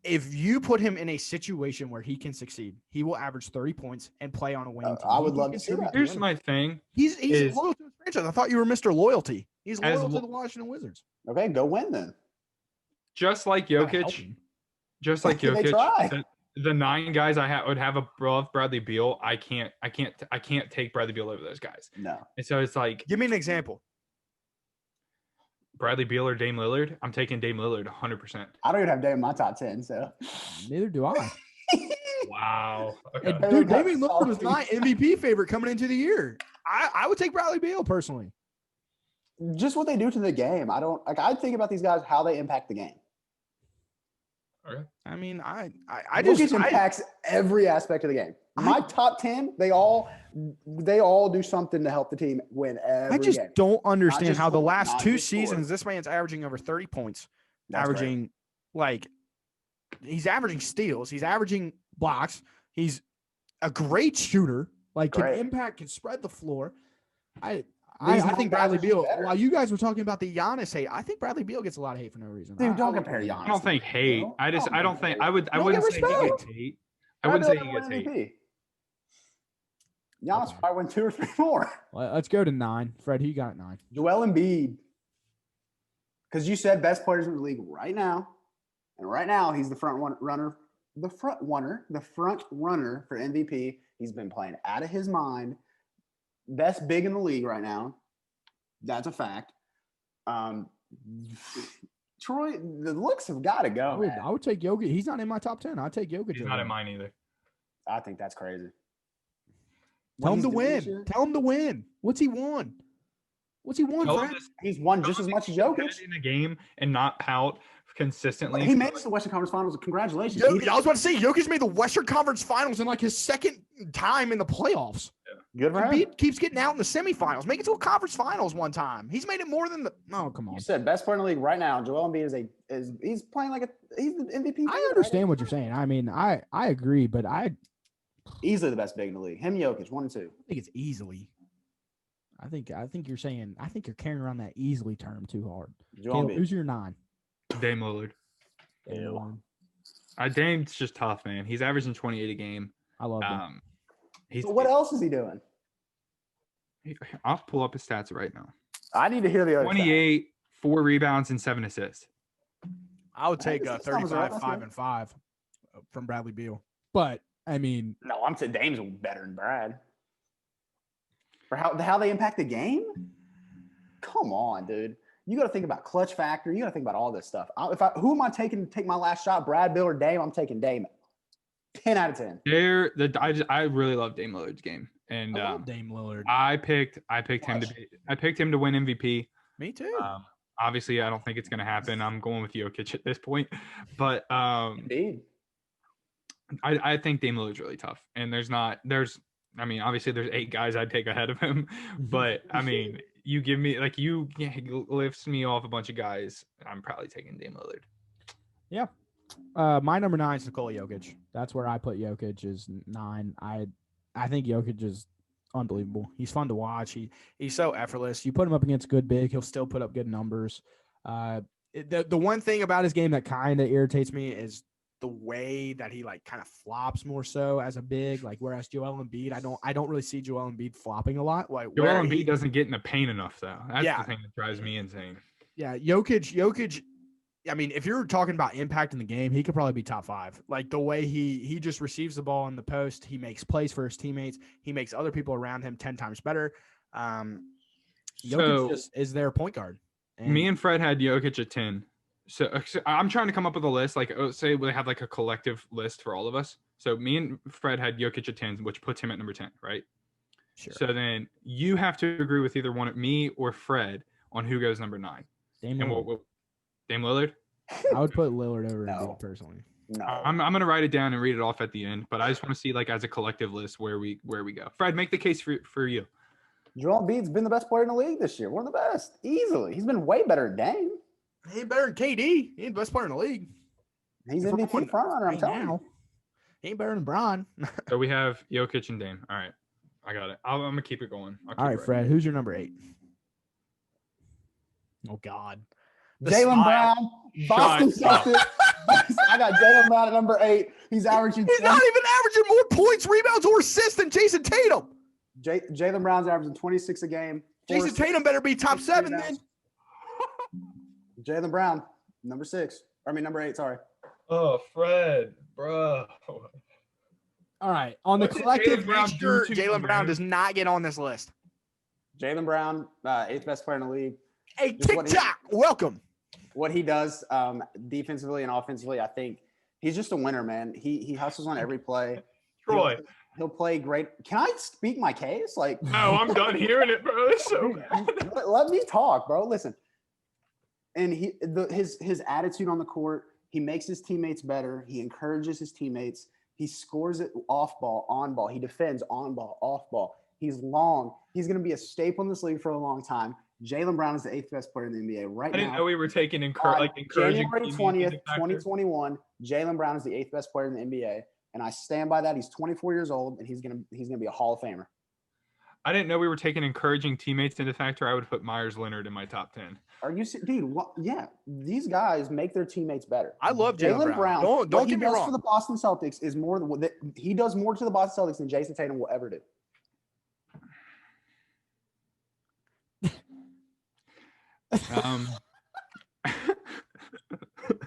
If you put him in a situation where he can succeed, he will average 30 points and play on a winning team. I would love to see that. Here's my thing. He's loyal to his franchise. I thought you were Mr. Loyalty. He's loyal to the Washington Wizards. Okay, go win then. Just like Jokic, the 9 guys I would have above Bradley Beal. I can't take Bradley Beal over those guys. No. And so it's like, give me an example. Bradley Beal or Dame Lillard. I'm taking Dame Lillard 100%. I don't even have Dame in my top 10, so neither do I. Wow. Okay. Dude, Damian Lillard was my MVP favorite coming into the year. I would take Bradley Beal personally. Just what they do to the game. I think about these guys, how they impact the game. Okay. I mean, I Jokic just impacts every aspect of the game. My top 10, they all do something to help the team win every I just game. don't understand just how the score, last not 2 just score. seasons this man's averaging over 30 points, That's great. averaging like he's averaging steals, he's averaging blocks, he's a great shooter, like can Great. impact, can spread the floor. I These think young Bradley guys are just Beal. better. While you guys were talking about the Giannis hate, I think Bradley Beal gets a lot of hate for no reason. Dude, don't I compare love Giannis. I don't think hate. Bro. I don't think I Don't wouldn't get say he respect. gets hate. I wouldn't say he gets hate. MVP. Giannis Okay. probably win 2 or 3 more. Let's go to 9. Fred, who you got at 9? Joel Embiid. Because you said best players in the league right now. And right now, he's the front runner for MVP. He's been playing out of his mind. Best big in the league right now. That's a fact. Troy, the looks have got to go. Man. I would take Jokic. He's not in my top 10. I'd take Jokic. He's not in mine either. I think that's crazy. Tell What him to he's doing this win. year, Tell him to win. What's he won? What's he won, Tell him Fred? to he's won just as much as Jokic. get in a game and not pout consistently. He made it to the Western Conference Finals. Congratulations. I was about to say, Jokic made the Western Conference Finals in like his second time in the playoffs. Good for him. Embiid keeps getting out in the semifinals. Make it to a conference finals one time. He's made it more than the. Oh, come on. You said best player in the league right now. Joel Embiid he's playing like he's the MVP. I understand what you're saying. I mean, I agree, but I Easily the best big in the league. Him, Jokic, 1 and 2. think it's easily. I think you're saying. I think you're carrying around that easily term too hard. Joel Caleb, Embiid. who's your 9? Dame Lillard. Ew. Dame's just tough, man. He's averaging 28 a game. I love him. He's. So what else is he doing? I'll pull up his stats right now. I need to hear the other. 28, 4 rebounds, and 7 assists. I would take, take this sounds right. 35, That's 5 good. and 5 from Bradley Beal. But I mean, No, I'm saying Dame's better than Brad. For how they impact the game? Come on, dude. You got to think about clutch factor. You got to think about all this stuff. Who am I taking to take my last shot? Brad, Bill, or Dame? I'm taking Dame. 10 out of 10. I really love Dame Lillard's game, and I love Dame Lillard. I picked him to win MVP. Me too. Obviously, I don't think it's going to happen. I'm going with Jokic at this point, but Indeed. I think Dame Lillard's really tough, and I mean, obviously there's 8 guys I'd take ahead of him, but I mean, you give me you lifts me off a bunch of guys. I'm probably taking Dame Lillard. Yeah. My number 9 is Nikola Jokic. That's where I put Jokic is 9. I think Jokic is unbelievable. He's fun to watch. He's so effortless. You put him up against good big, he'll still put up good numbers. The one thing about his game that kind of irritates me is the way that he like kind of flops more so as a big, like whereas Joel Embiid, I don't really see Joel Embiid flopping a lot. Like Joel where Embiid doesn't get in the paint enough, though. That's Yeah. the thing that drives me insane. Yeah, Jokic. I mean, if you're talking about impact in the game, he could probably be top 5. Like the way he just receives the ball in the post, he makes plays for his teammates, he makes other people around him 10 times better. Jokic just is their point guard. Me and Fred had Jokic at 10. So I'm trying to come up with a list. Like, say we have like a collective list for all of us. So me and Fred had Jokic at 10, which puts him at number 10, right? Sure. So then you have to agree with either one of me or Fred on who goes number 9. Dame And Lillard. Dame Lillard. I would put Lillard over No. Embiid personally. No. I'm gonna write it down and read it off at the end. But I just want to see like as a collective list where we go. Fred, make the case for you. Joel Embiid's been the best player in the league this year. One of the best. Easily. He's been way better than Dame. He ain't better than KD. He ain't the best player in the league. He's If we're MVP going front runner, I'm right telling you. now. He ain't better than Bron. So we have Jokic and Dame. All right, I got it. I'm gonna keep it going. I'll keep All it right, right. Fred, who's your number 8? Oh God. The Jaylen smile. Brown, Boston Shut up. Celtics. I got Jaylen Brown at number 8. He's averaging He's not even averaging more points, rebounds, or assists than Jason Tatum. Jaylen Brown's averaging 26 a game. Jason Tatum better be top 7 then. Jaylen Brown, number 6. Number 8, sorry. Oh, Fred, bro. All right. On the What did collective, Jaylen Brown make sure do to you, Jaylen Brown man? does not get on this list. Jaylen Brown, 8th best player in the league. Hey, Just what he- TikTok, welcome. What he does defensively and offensively, I think he's just a winner, man. He hustles on every play. Troy. He'll play great. Can I speak my case? Like, No, I'm done hearing it, bro. It's so bad. let me talk, bro. Listen. And his attitude on the court, He makes his teammates better. He encourages his teammates. He scores it off ball, on ball. He defends on ball, off ball. He's long. He's going to be a staple in this league for a long time. Jaylen Brown is the 8th best player in the NBA right I now. didn't know we were taking On encouraging. January 20th, 2021, Jaylen Brown is the 8th best player in the NBA, and I stand by that. He's 24 years old, and he's gonna be a Hall of Famer. I didn't know we were taking encouraging teammates into factor. I would put Myers Leonard in my top 10. Are you, dude? What? Yeah, these guys make their teammates better. I love Jaylen Brown. Don't what get he me does wrong. for the Boston Celtics is more than what he does more to the Boston Celtics than Jason Tatum will ever do.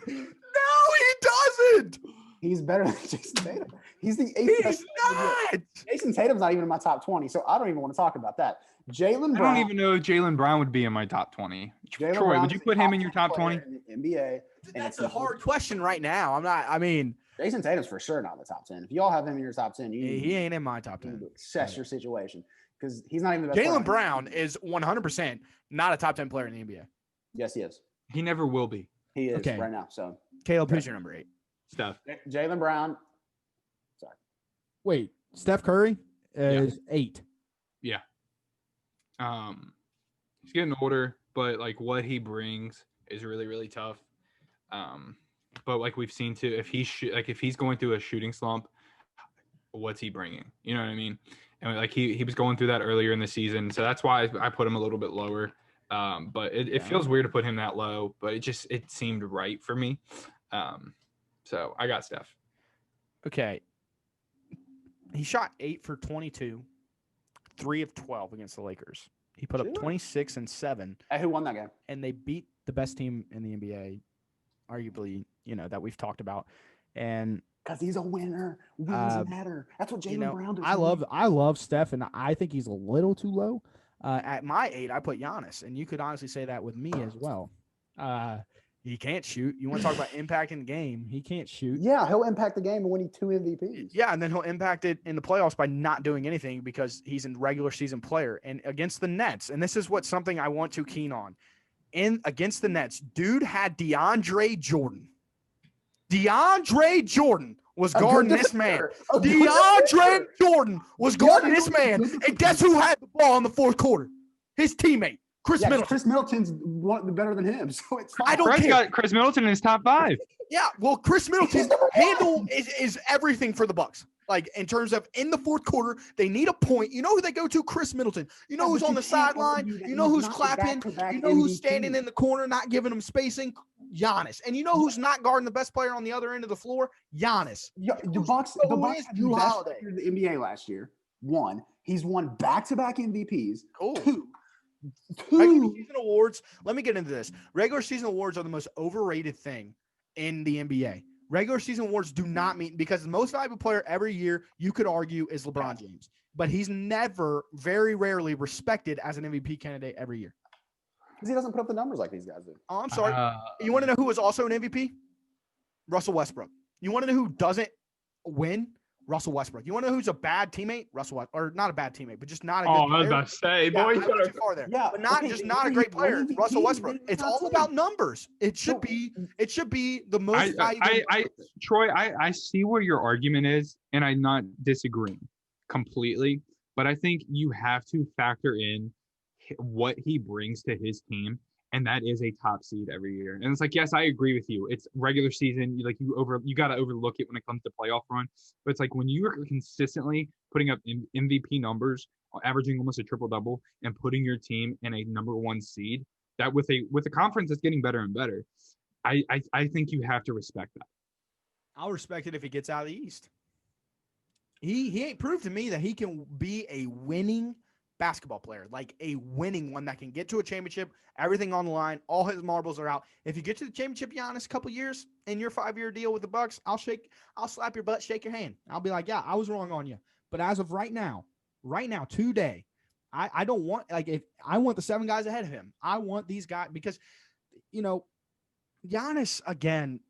No, he doesn't. He's better than Jason Tatum. He's the 8th best. He's not. Jason Tatum's not even in my top 20, so I don't even want to talk about that. Jaylen I Brown. don't even know if Jaylen Brown would be in my top 20. Jaylen Troy, Brown would you is put the him in your top 10 player 20? in the NBA? And That's it's a hard question right now. Jason Tatum's for sure not in the top 10. If y'all have him in your top 10, He ain't in my top you 10. need to assess your situation because he's not even the best. player. Jaylen Brown is 100% not a top 10 player in the NBA. Yes, he is. He never will be. He is Okay. right now. So Caleb, who's your number 8? Steph. Jaylen Brown. Wait, Steph Curry is 8. He's getting older, but like what he brings is really, really tough. But like we've seen too, if he's going through a shooting slump, what's he bringing? You know what I mean? And like he was going through that earlier in the season, so that's why I put him a little bit lower. But it feels weird to put him that low, but it seemed right for me. So I got Steph. Okay. He shot 8 for 22, 3 of 12 against the Lakers. He put up Sure. 26 and 7, Hey, who won that game? and they beat the best team in the NBA, arguably, that we've talked about. And Because he's a winner. Wins Uh, matter. That's what Jaylen you know, Brown does. I love Steph, and I think he's a little too low. at my 8, I put Giannis, and you could honestly say that with me as well. He can't shoot. You want to talk about impacting the game? He can't shoot. Yeah, he'll impact the game and winning 2 MVPs. Yeah, and then he'll impact it in the playoffs by not doing anything because he's a regular season player. And against the Nets, and this is something I want to keen on. Against the Nets, dude had DeAndre Jordan. DeAndre Jordan was guarding this man. DeAndre Jordan was guarding this man. And guess who had the ball in the fourth quarter? His teammate, Chris Middleton. Chris Middleton's better than him, so it's fine. I don't Fred's care. got Chris Middleton in his top 5. Yeah, well, Chris Middleton's number one. handle is everything for the Bucks. Like in terms of in the fourth quarter, they need a point. You know who they go to? Chris Middleton. You know Yeah, who's but on you the can't sideline. argue that You know he's who's not the clapping. back-to-back You know who's MVP. standing in the corner, not giving him spacing. Giannis. And you know who's not guarding the best player on the other end of the floor? Giannis. Yeah, the Bucks who had is the Jrue best Holiday? player in the NBA last year. 1, he's won back-to-back MVPs. Cool. 2, Regular season awards. Let me get into this. Regular season awards are the most overrated thing in the NBA. Regular season awards do not mean because the most valuable player every year, you could argue, is LeBron James. But he's never, very rarely respected as an MVP candidate every year. because he doesn't put up the numbers like these guys do. Oh, I'm sorry. You want to know who is also an MVP? Russell Westbrook. You want to know who doesn't win? Russell Westbrook. You want to know who's a bad teammate? Russell Westbrook. Or not a bad teammate, but just not a good Oh, I was player. about to say, Yeah, boy, I you went better- too far there. Yeah, But not okay, just but not a when great he player. wins Russell MVPs, Westbrook. then It's not all team. about numbers. It should be the most valuable. Troy, I see where your argument is, and I'm not disagreeing completely, but I think you have to factor in what he brings to his team, and that is a top seed every year. And it's like, yes, I agree with you. It's regular season. You got to overlook it when it comes to playoff run. But it's like when you are consistently putting up MVP numbers, averaging almost a triple double, and putting your team in a number 1 seed, that with a conference that's getting better and better, I think you have to respect that. I'll respect it if he gets out of the East. He ain't proved to me that he can be a winning basketball player, like a winning one that can get to a championship, everything on the line, all his marbles are out. If you get to the championship, Giannis, a couple years in your 5-year deal with the Bucks, I'll slap your butt, shake your hand. I'll be like, yeah, I was wrong on you. But as of right now, today, I don't want, like, if I want the 7 guys ahead of him. I want these guys because, Giannis, again,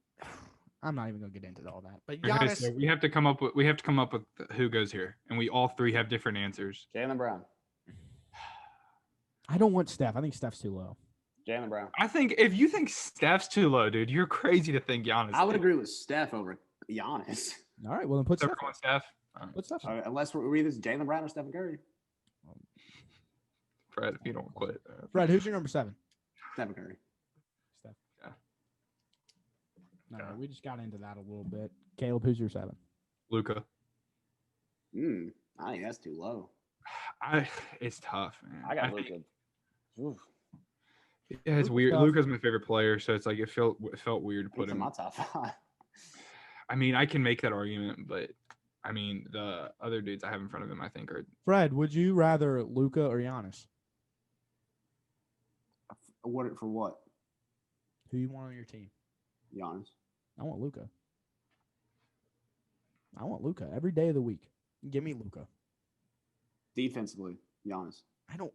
I'm not even going to get into all that. But Okay, Giannis, so we have to come up with who goes here, and we all 3 have different answers. Jaylen Brown. I don't want Steph. I think Steph's too low. Jaylen Brown. I think if you think Steph's too low, dude, you're crazy to think Giannis. I would agree with Steph over Giannis. All right, well then put So Steph. we're going Steph. All right. Put Steph. Unless we're either Jaylen Brown or Stephen Curry. Fred, if you don't quit. Fred, who's your number 7? Stephen Curry. Steph. Yeah. No, Yeah. we just got into that a little bit. Caleb, who's your 7? Luca. I think that's too low. It's tough, man. I got think- Luka. Oof. Yeah, it's Luka's weird. tough. Luca's my favorite player, so it's like it felt weird to He's put in him. my top 5. I mean, I can make that argument, but I mean, the other dudes I have in front of him, I think, are Fred, would you rather Luca or Giannis? What for what? Who you want on your team? Giannis. I want Luca. I want Luca every day of the week. Give me Luca. Defensively, Giannis. I don't.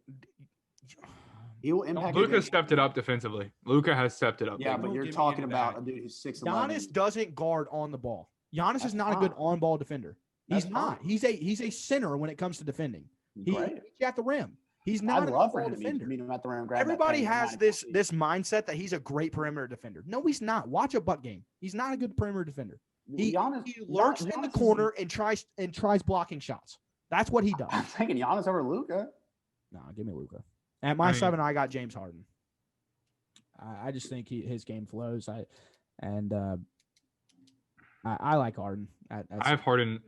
He will impact. Luca your- stepped it up defensively. Luca has stepped it up. Yeah, big. but Don't you're give me talking into about that. a dude who's 6'11". Giannis doesn't guard on the ball. Giannis is That's not a good fine. on-ball defender. He's That's not. fine. He's a center when it comes to defending. He Great. beats you at the rim. He's not I'd an love for on-ball him defender. to meet him at the rim. Grab that Everybody thing at has 94 this feet. this mindset that he's a great perimeter defender. No, he's not. Watch a butt game. He's not a good perimeter defender. He Giannis, lurks in the Giannis is- corner and tries blocking shots. That's what he does. I'm taking Giannis over Luca. No, give me Luca. At my I mean- 7, I got James Harden. I just think his game flows. I like Harden. I have Harden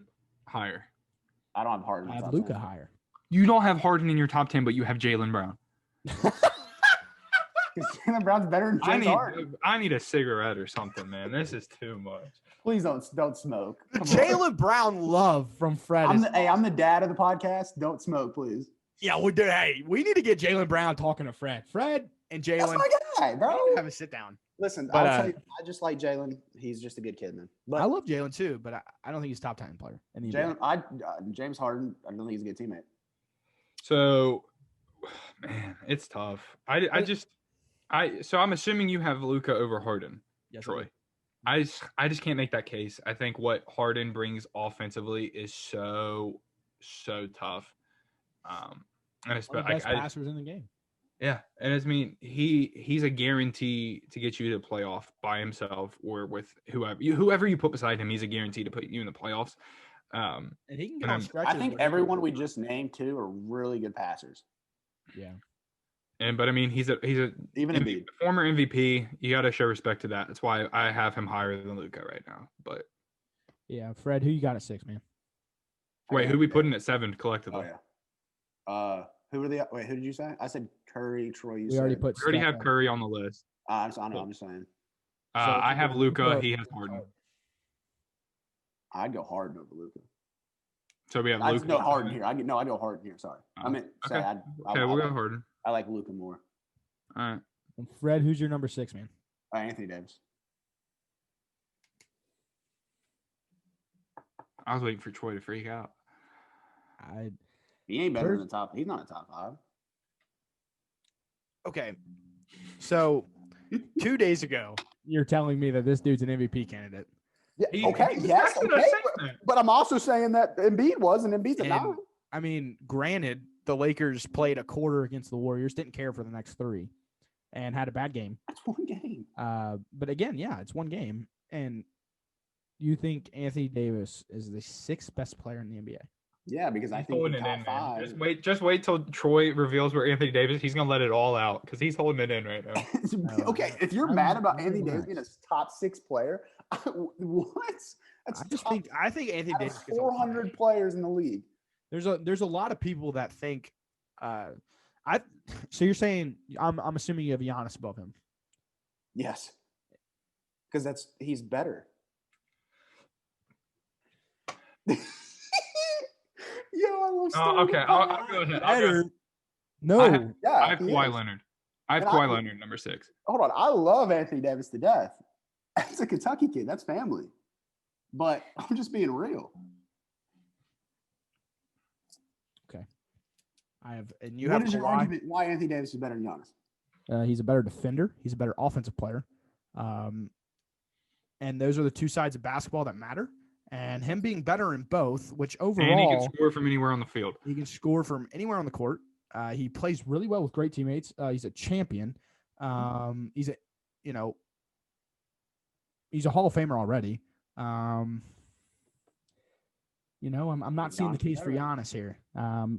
higher. I don't have Harden. I in my have top Luca 10. higher. You don't have Harden in your top 10, but you have Jaylen Brown. 'Cause Jaylen Brown's better than James Harden. I need a cigarette or something, man. This is too much. Please don't smoke. The Come on. Jaylen Brown love. Love from Fred. I'm the dad of the podcast. Don't smoke, please. Yeah, we do. Hey, we need to get Jaylen Brown talking to Fred. Fred, and That's Jaylen. my guy, bro. Have a sit down. Listen, But, I'll tell you, I just like Jalen. He's just a good kid, man. But I love Jalen too, but I don't think he's a top 10 player. In the NBA. Jalen, James Harden, I don't think he's a good teammate. So, man, it's tough. So I'm assuming you have Luca over Harden, Yes, I Troy. do. I just can't make that case. I think what Harden brings offensively is so tough. And it's One of the best passers in the game. yeah, and I mean he's a guarantee to get you to the playoff by himself or with whoever you put beside him. He's a guarantee to put you in the playoffs. And he can And get on I'm- stretches. I think where he everyone can- we just named too are really good passers. Yeah. But I mean he's a Even Embiid. former MVP. You got to show respect to that. That's why I have him higher than Luca right now. But Yeah. Fred, who you got at 6, man? wait, who we putting at 7 collectively? Oh yeah. Who did you say? I said Curry, Troy. You We already said- put. We already Steph have at- Curry on the list. I know. I'm just saying. So I have Luca. Luka- He has Harden. I'd go Harden over Luca. So we have I Luca. no Harden here. I'd go Harden here. Sorry, I Oh, meant say okay. Okay, we'll go Harden. I like Luca more. All right. And Fred, who's your number 6, man? Anthony Davis. I was waiting for Troy to freak out. He ain't better Where's- than the top. He's not a top 5. Okay, so 2 days ago, You're telling me that this dude's an MVP candidate. Yeah, He- okay, he's yes, not gonna okay. say that. But I'm also saying that Embiid was, and Embiid's a And- 9. I mean, granted, the Lakers Played a quarter against the Warriors, didn't care for the next 3, and had a bad game. That's one game. But again, yeah, it's one game. And you think Anthony Davis is the 6th best player in the NBA? Yeah, because I He's think holding the it in, top man. 5. Just wait till Troy reveals where Anthony Davis. He's gonna let it all out because he's holding it in right now. Okay, if you're I'm- mad about I'm Anthony Davis relaxed. being a top 6 player, what? That's I just top think I think Anthony out of Davis gets a lot. 400 players in the league. there's a lot of people that think. So you're saying I'm assuming you have Giannis above him. Yes, because he's better. Yo, I love. Stone Okay, I'll Cold. go ahead. No, I have- Yeah, I have he Kawhi is. Leonard. I have And Kawhi Leonard number 6. Hold on, I love Anthony Davis to death. That's a Kentucky kid. That's family. But I'm just being real. I have. And you What have is your Kawhi. argument why Anthony Davis is better than Giannis? He's a better defender. He's a better offensive player. And those are the two sides of basketball that matter. And him being better in both, which And he overall can score from anywhere on the field. he can score from anywhere on the court. He plays really well with great teammates. He's a champion. He's a, you know, he's a Hall of Famer already. You know, I'm not seeing the Giannis case for better. Giannis here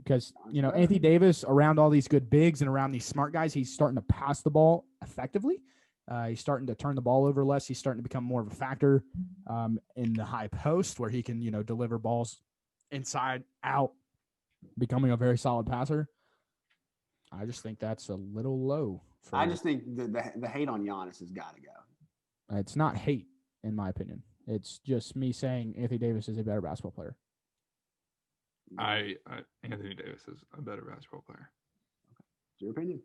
because, you know, better. Anthony Davis around all these good bigs and around these smart guys, he's starting to pass the ball effectively. He's starting to turn the ball over less. He's starting to become more of a factor in the high post where he can, you know, deliver balls inside, out, becoming a very solid passer. I just think that's a little low. I just think the hate on Giannis has got to go. It's not hate, in my opinion. It's just me saying Anthony Davis is a better basketball player. Anthony Davis is a better basketball player. It's your opinion.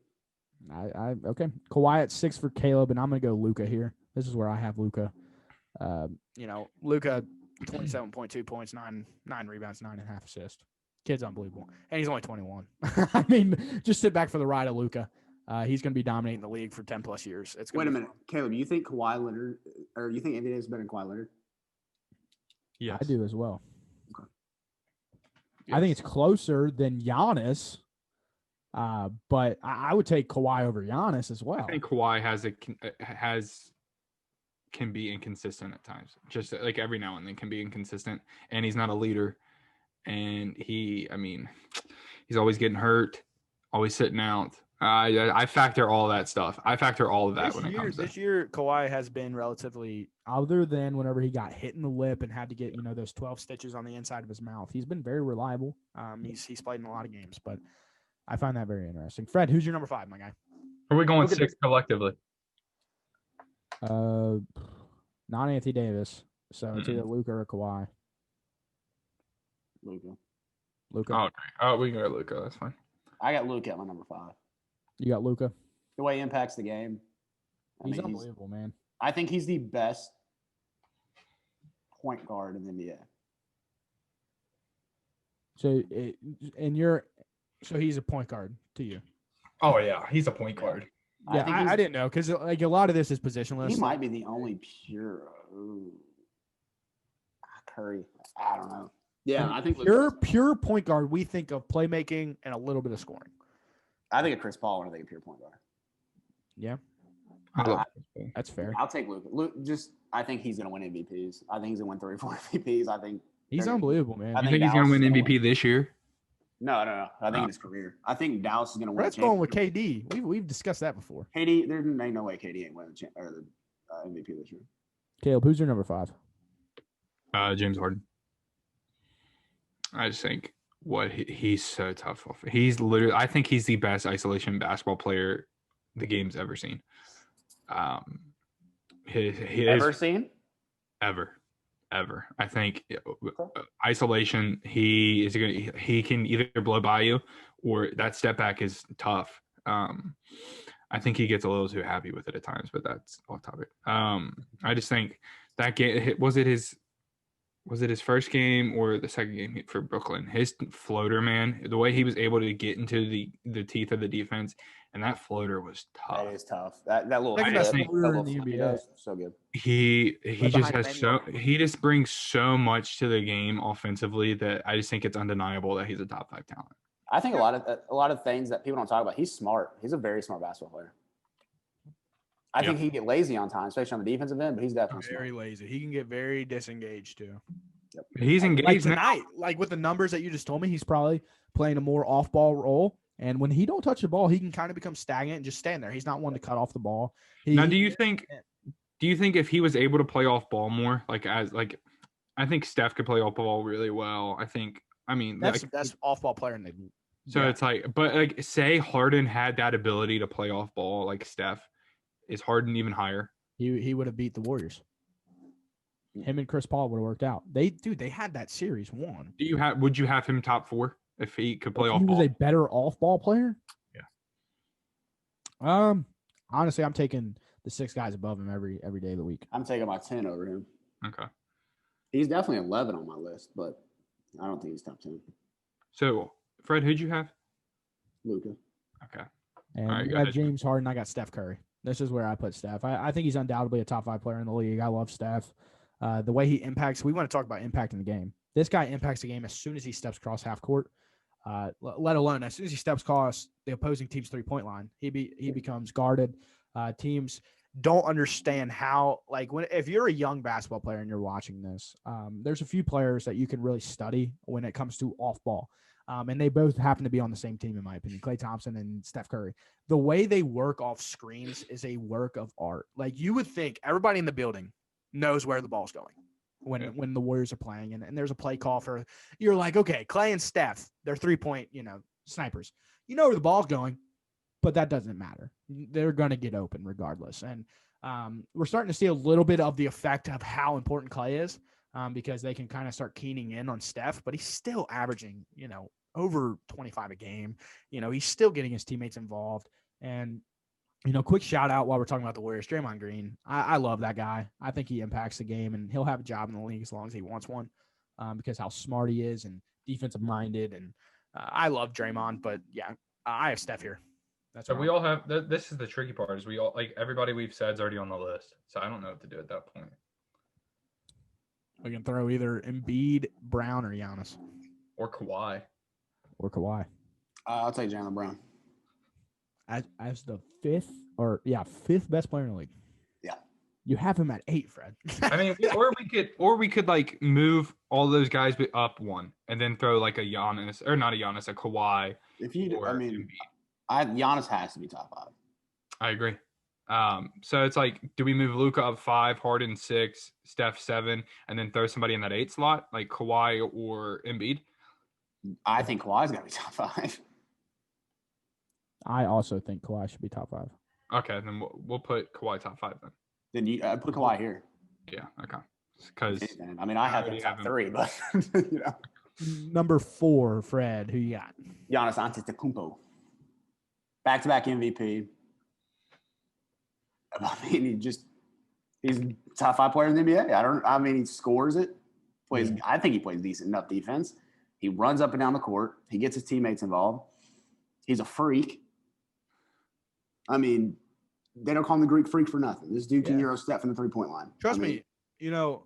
Okay. Kawhi at 6 for Caleb, and I'm gonna go Luka here. This is where I have Luka. You know, Luka, 27.2 points, nine rebounds, 9.5 assists. Kid's unbelievable, and he's only 21. I mean, just sit back for the ride of Luka. He's gonna be dominating the league for 10 plus years. It's gonna Wait a be minute, Caleb. You think Kawhi Leonard, or you think Anthony Davis is better than Kawhi Leonard? Yes. I do as well. Okay. I think it's closer than Giannis, but I would take Kawhi over Giannis as well. I think Kawhi can be inconsistent at times. Just like every now and then can be inconsistent, and he's not a leader. And he's always getting hurt, always sitting out. I factor all that stuff. I factor all of that when it comes to this year. Kawhi has been relatively, other than whenever he got hit in the lip and had to get, you know, those 12 stitches on the inside of his mouth. He's been very reliable. He's played in a lot of games, but I find that very interesting. Fred, who's your number 5, my guy? Are we going 6 collectively? Not Anthony Davis. So it's either Luka or Kawhi. Luka. Luka. Oh, okay. Oh, we can go Luka. That's fine. I got Luka at my number 5. You got Luka. The way he impacts the game. He's unbelievable, man. I think he's the best point guard in the NBA. So he's a point guard to you. Oh yeah, he's a point guard. Yeah, think I didn't know because like a lot of this is positionless. he might be the only pure Curry. I don't know. Yeah, I think Pure point guard. We think of playmaking and a little bit of scoring. I think of Chris Paul when I think of pure point guard. Yeah, I love that's fair. I'll take Luka. I think he's going to win MVPs. I think he's going to win 3 or 4 MVPs. I think He's unbelievable, man. I You think think he's gonna Dallas win is gonna MVP this year? No. I think in his career. I think Dallas is going to win. Let's go with KD. We've discussed that before. KD, there's no way KD ain't winning the MVP this year. Caleb, who's your number 5? James Harden. I just think he's so tough. He's literally. I think he's the best isolation basketball player the game's ever seen. Ever seen? Ever. I think isolation. He can either blow by you, or that step back is tough. I think he gets a little too happy with it at times, but that's off topic. I just think that game was it his first game or the second game for Brooklyn? His floater, man, the way he was able to get into the teeth of the defense, and that floater was tough. That is tough. That little Second best flip, floater that in the little flip he NBA. does, so good. He Right just behind has Emmanuel. he just brings so much to the game offensively that I just think it's undeniable that he's a top 5 talent. I think a lot of things that people don't talk about. He's smart. He's a very smart basketball player. I think he can get lazy on time, especially on the defensive end, but he's definitely very smart. lazy. He can get very disengaged too. He's Like engaged now. tonight, like with the numbers that you just told me, he's probably playing a more off-ball role. And when he don't touch the ball, he can kind of become stagnant and just stand there. He's not one to cut off the ball. Now, do you think if he was able to play off ball more, I think Steph could play off ball really well. That's off-ball player in the It's like, but like, say Harden had that ability to play off ball like Steph, is Harden even higher? he would have beat the Warriors. Him and Chris Paul would have worked out. They had that series won. Would you have him top 4 if he could play If off he was ball? a better off-ball player. Yeah. Honestly, I'm taking the 6 guys above him every day of the week. I'm taking my 10 over him. Okay. He's definitely 11 on my list, but I don't think he's top 10. So, Fred, who'd you have? Luka. Okay. And All right, you go have ahead. James Harden. I got Steph Curry. This is where I put Steph. I think he's undoubtedly a top 5 player in the league. I love Steph. The way he impacts, we want to talk about impacting the game. This guy impacts the game as soon as he steps across half court. Let alone as soon as he steps across the opposing team's 3-point line, he becomes guarded. Teams don't understand how, like, if you're a young basketball player and you're watching this, there's a few players that you can really study when it comes to off ball. And they both happen to be on the same team, in my opinion, Klay Thompson and Steph Curry. The way they work off screens is a work of art. Like, you would think everybody in the building knows where the ball's going when the Warriors are playing, and there's a play call for, you're like, okay, Klay and Steph, they're 3-point, snipers. You know where the ball's going, but that doesn't matter. They're going to get open regardless. And we're starting to see a little bit of the effect of how important Klay is, because they can kind of start keening in on Steph, but he's still averaging, over 25 a game. He's still getting his teammates involved. And, quick shout out while we're talking about the Warriors, Draymond Green. I love that guy. I think he impacts the game, and he'll have a job in the league as long as he wants one, because how smart he is and defensive minded. And I love Draymond, but yeah, I have Steph here. So we all have this is the tricky part, is we all, like, everybody we've said is already on the list. So I don't know what to do at that point. We can throw either Embiid, Brown, or Giannis. Or Kawhi. I'll take Jaylen Brown. As the fifth best player in the league. Yeah. You have him at 8, Fred. I mean, or we could like move all those guys up one and then throw like a Giannis, or not a Giannis, a Kawhi. If you, or Embiid. Giannis has to be top 5. I agree. So it's like, do we move Luka up 5, Harden 6, Steph 7, and then throw somebody in that 8 slot, like Kawhi or Embiid? I think Kawhi's got to be top 5. I also think Kawhi should be top 5. Okay, then we'll put Kawhi top 5 then. Then you put Kawhi here. Yeah, okay. Because I mean, I have the top 3, but Number 4, Fred. Who you got? Giannis Antetokounmpo, back-to-back MVP. I mean, he's top 5 player in the NBA. He scores it. I think he plays decent enough defense. He runs up and down the court. He gets his teammates involved. He's a freak. I mean, they don't call him the Greek freak for nothing. This dude can Euro step from the 3-point line. Trust me, you've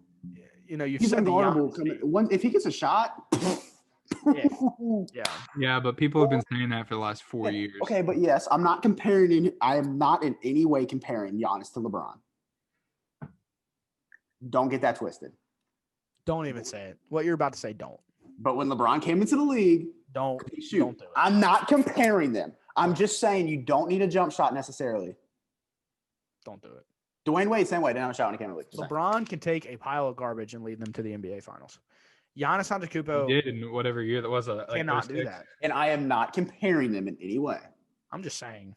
He's said unguardable. If he gets a shot. Yeah, but people have been saying that for the last 4 years. Okay, but yes, I am not in any way comparing Giannis to LeBron. Don't get that twisted. Don't even say it. What you're about to say, don't. But when LeBron came into the league, don't do it. I'm not comparing them. I'm just saying you don't need a jump shot necessarily. Don't do it. Dwayne Wade, same way, didn't have a shot when he came to the league. LeBron can take a pile of garbage and lead them to the NBA Finals. Giannis Antetokounmpo He did in whatever year that was. cannot do that. And I am not comparing them in any way. I'm just saying.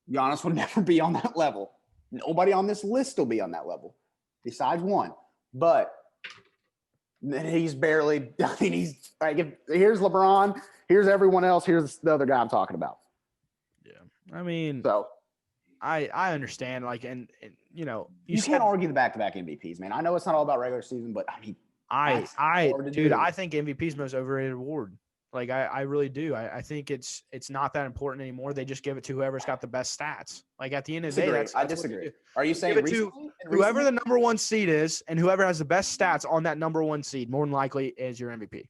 Giannis will never be on that level. Nobody on this list will be on that level, besides one. But he's barely. I mean, he's like, here's LeBron, here's everyone else, here's the other guy I'm talking about. Yeah, I mean, so I understand. Like, and you can't argue the back-to-back MVPs, man. I know it's not all about regular season, but I mean, I think MVP's most overrated award. Like, I really do. I think it's not that important anymore. They just give it to whoever's got the best stats. Like, at the end of the day, I disagree. Are you saying give it to whoever the number 1 seed is, and whoever has the best stats on that number 1 seed, more than likely is your MVP.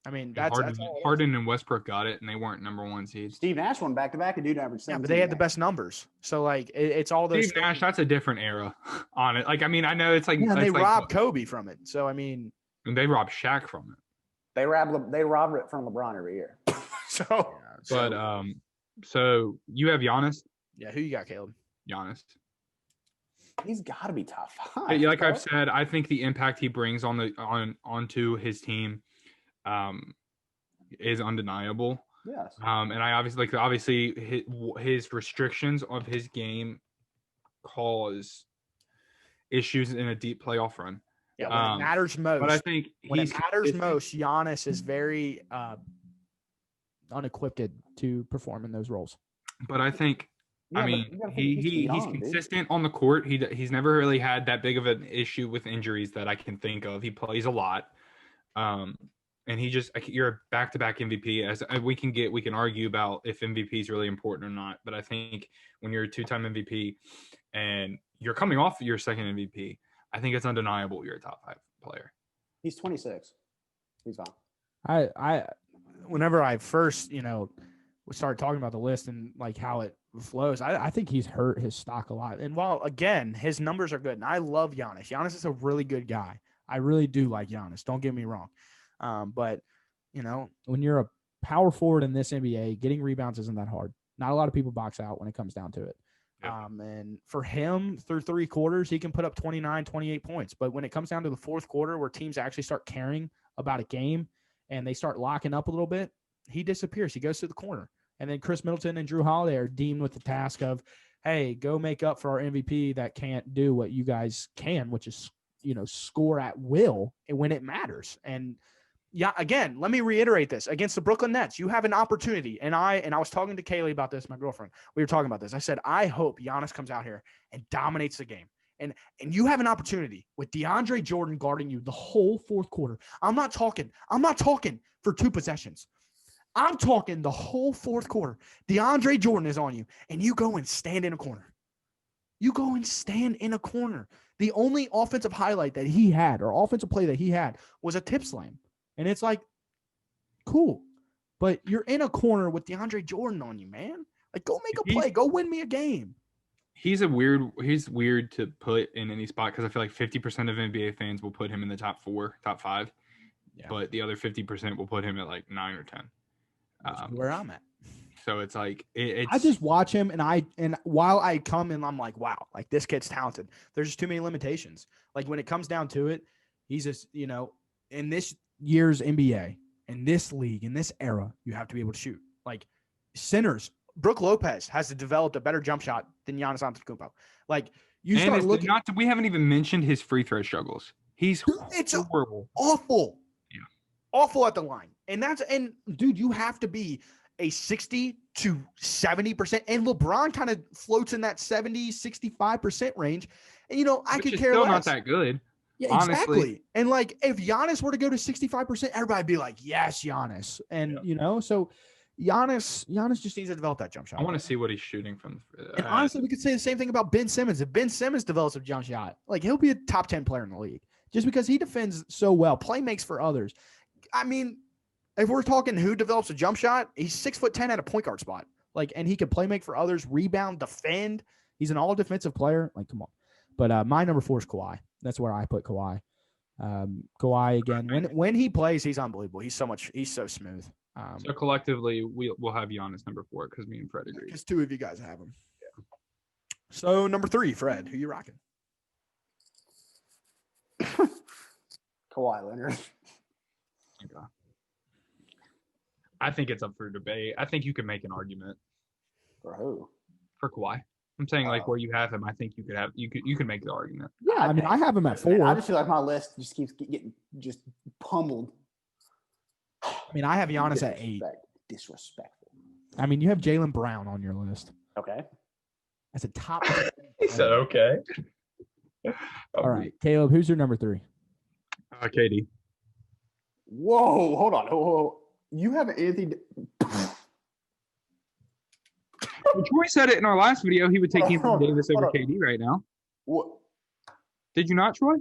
I mean, that's Harden and Westbrook got it, and they weren't number 1 seeds. Steve Nash won back-to-back, and dude averaged 17. Yeah, but they had the best numbers. So, like, it's all those. Steve Nash, that's a different era on it. Like, I mean, I know it's like they robbed Kobe from it. So, I mean, and they robbed Shaq from it. They rob it from LeBron every year. So you have Giannis? Yeah, who you got, Caleb? Giannis. He's got to be top 5. Like I've said, I think the impact he brings onto his team is undeniable. Yes. And I obviously his restrictions of his game cause issues in a deep playoff run. Yeah, when it matters most. But I think when it matters most, Giannis is very unequipped to perform in those roles. But I think, he's consistent on the court. He's never really had that big of an issue with injuries that I can think of. He plays a lot. And you're a back-to-back MVP. As we can argue about if MVP is really important or not. But I think when you're a 2-time MVP and you're coming off your second MVP, I think it's undeniable you're a top 5 player. He's 26. He's fine. I whenever I first, we started talking about the list and like how it flows, I think he's hurt his stock a lot. And while again his numbers are good, and I love Giannis. Giannis is a really good guy. I really do like Giannis. Don't get me wrong, but when you're a power forward in this NBA, getting rebounds isn't that hard. Not a lot of people box out when it comes down to it. Yep. And for him, through 3 quarters, he can put up 29, 28 points. But when it comes down to the fourth quarter where teams actually start caring about a game and they start locking up a little bit, he disappears. He goes to the corner. And then Chris Middleton and Drew Holiday are deemed with the task of, hey, go make up for our MVP that can't do what you guys can, which is, score at will and when it matters. And yeah, again, let me reiterate this. Against the Brooklyn Nets, you have an opportunity. And I was talking to Kaylee about this, my girlfriend. We were talking about this. I said, I hope Giannis comes out here and dominates the game. And you have an opportunity with DeAndre Jordan guarding you the whole fourth quarter. I'm not talking for 2 possessions. I'm talking the whole fourth quarter. DeAndre Jordan is on you, and you go and stand in a corner. The only offensive highlight that he had or offensive play that he had was a tip slam. And it's like, cool. But you're in a corner with DeAndre Jordan on you, man. Like, go make a play. Go win me a game. He's weird to put in any spot because I feel like 50% of NBA fans will put him in the top 4, top 5. Yeah. But the other 50% will put him at like 9 or 10. Where I'm at. So it's like I just watch him and while I come and I'm like, wow, like this kid's talented. There's just too many limitations. Like when it comes down to it, he's just, in this year's NBA, in this league, in this era, you have to be able to shoot. Like centers, Brook Lopez has developed a better jump shot than Giannis Antetokounmpo. Like you start looking. We haven't even mentioned his free throw struggles. It's horrible, awful, yeah, awful at the line. And dude, you have to be a 60 to 70%. And LeBron kind of floats in that 70, 65% range. And, I could care still less. Not that good. Yeah, honestly. Exactly. And like, if Giannis were to go to 65%, everybody'd be like, yes, Giannis. And, so Giannis just needs to develop that jump shot. I want to see what he's shooting from. And honestly, we could say the same thing about Ben Simmons. If Ben Simmons develops a jump shot, like he'll be a top 10 player in the league just because he defends so well, play makes for others. I mean, if we're talking who develops a jump shot, he's 6'10" at a point guard spot. Like, and he can play make for others, rebound, defend. He's an all defensive player. Like, come on. But my number 4 is Kawhi. That's where I put Kawhi. Kawhi again. When he plays, he's unbelievable. He's so smooth. So collectively, we'll have Giannis number 4 because me and Fred agree. Because 2 of you guys have him. Yeah. So number 3, Fred, who you rocking? Kawhi Leonard. Okay. I think it's up for debate. I think you could make an argument. For who? For Kawhi. I'm saying like where you have him. I think you could make the argument. Yeah, I mean I have him at 4. I just feel like my list just keeps getting just pummeled. I mean I have Giannis at 8. Disrespectful. I mean you have Jaylen Brown on your list. Okay. That's a top. He said okay. All right, Caleb. Who's your number 3? KD. Whoa! Hold on. Whoa. You have Anthony. Well, Troy said it in our last video. He would take Anthony Davis over KD right now. What? Did you not, Troy?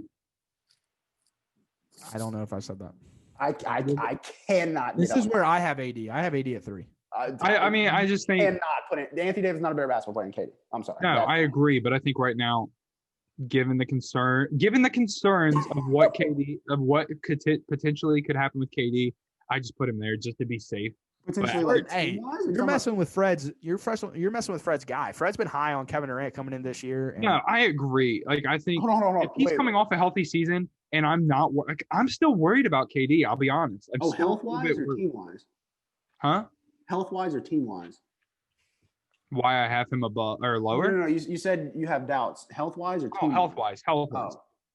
I don't know if I said that. I cannot. This is where I have AD. I have AD at 3. I mean, I just think cannot put it. Anthony Davis is not a better basketball player than KD. I'm sorry. No, I agree, but I think right now, given the concerns of what potentially could happen with KD, I just put him there just to be safe. Potentially, you're messing with Fred's. You're messing with Fred's guy. Fred's been high on Kevin Durant coming in this year. And no, I agree. Like I think hold on. If he's coming off a healthy season, and I'm still worried about KD. I'll be honest. Health-wise or team-wise? Huh? Health-wise or team-wise? Why I have him above or lower? No. You said you have doubts. Health-wise or team? Health-wise. Oh.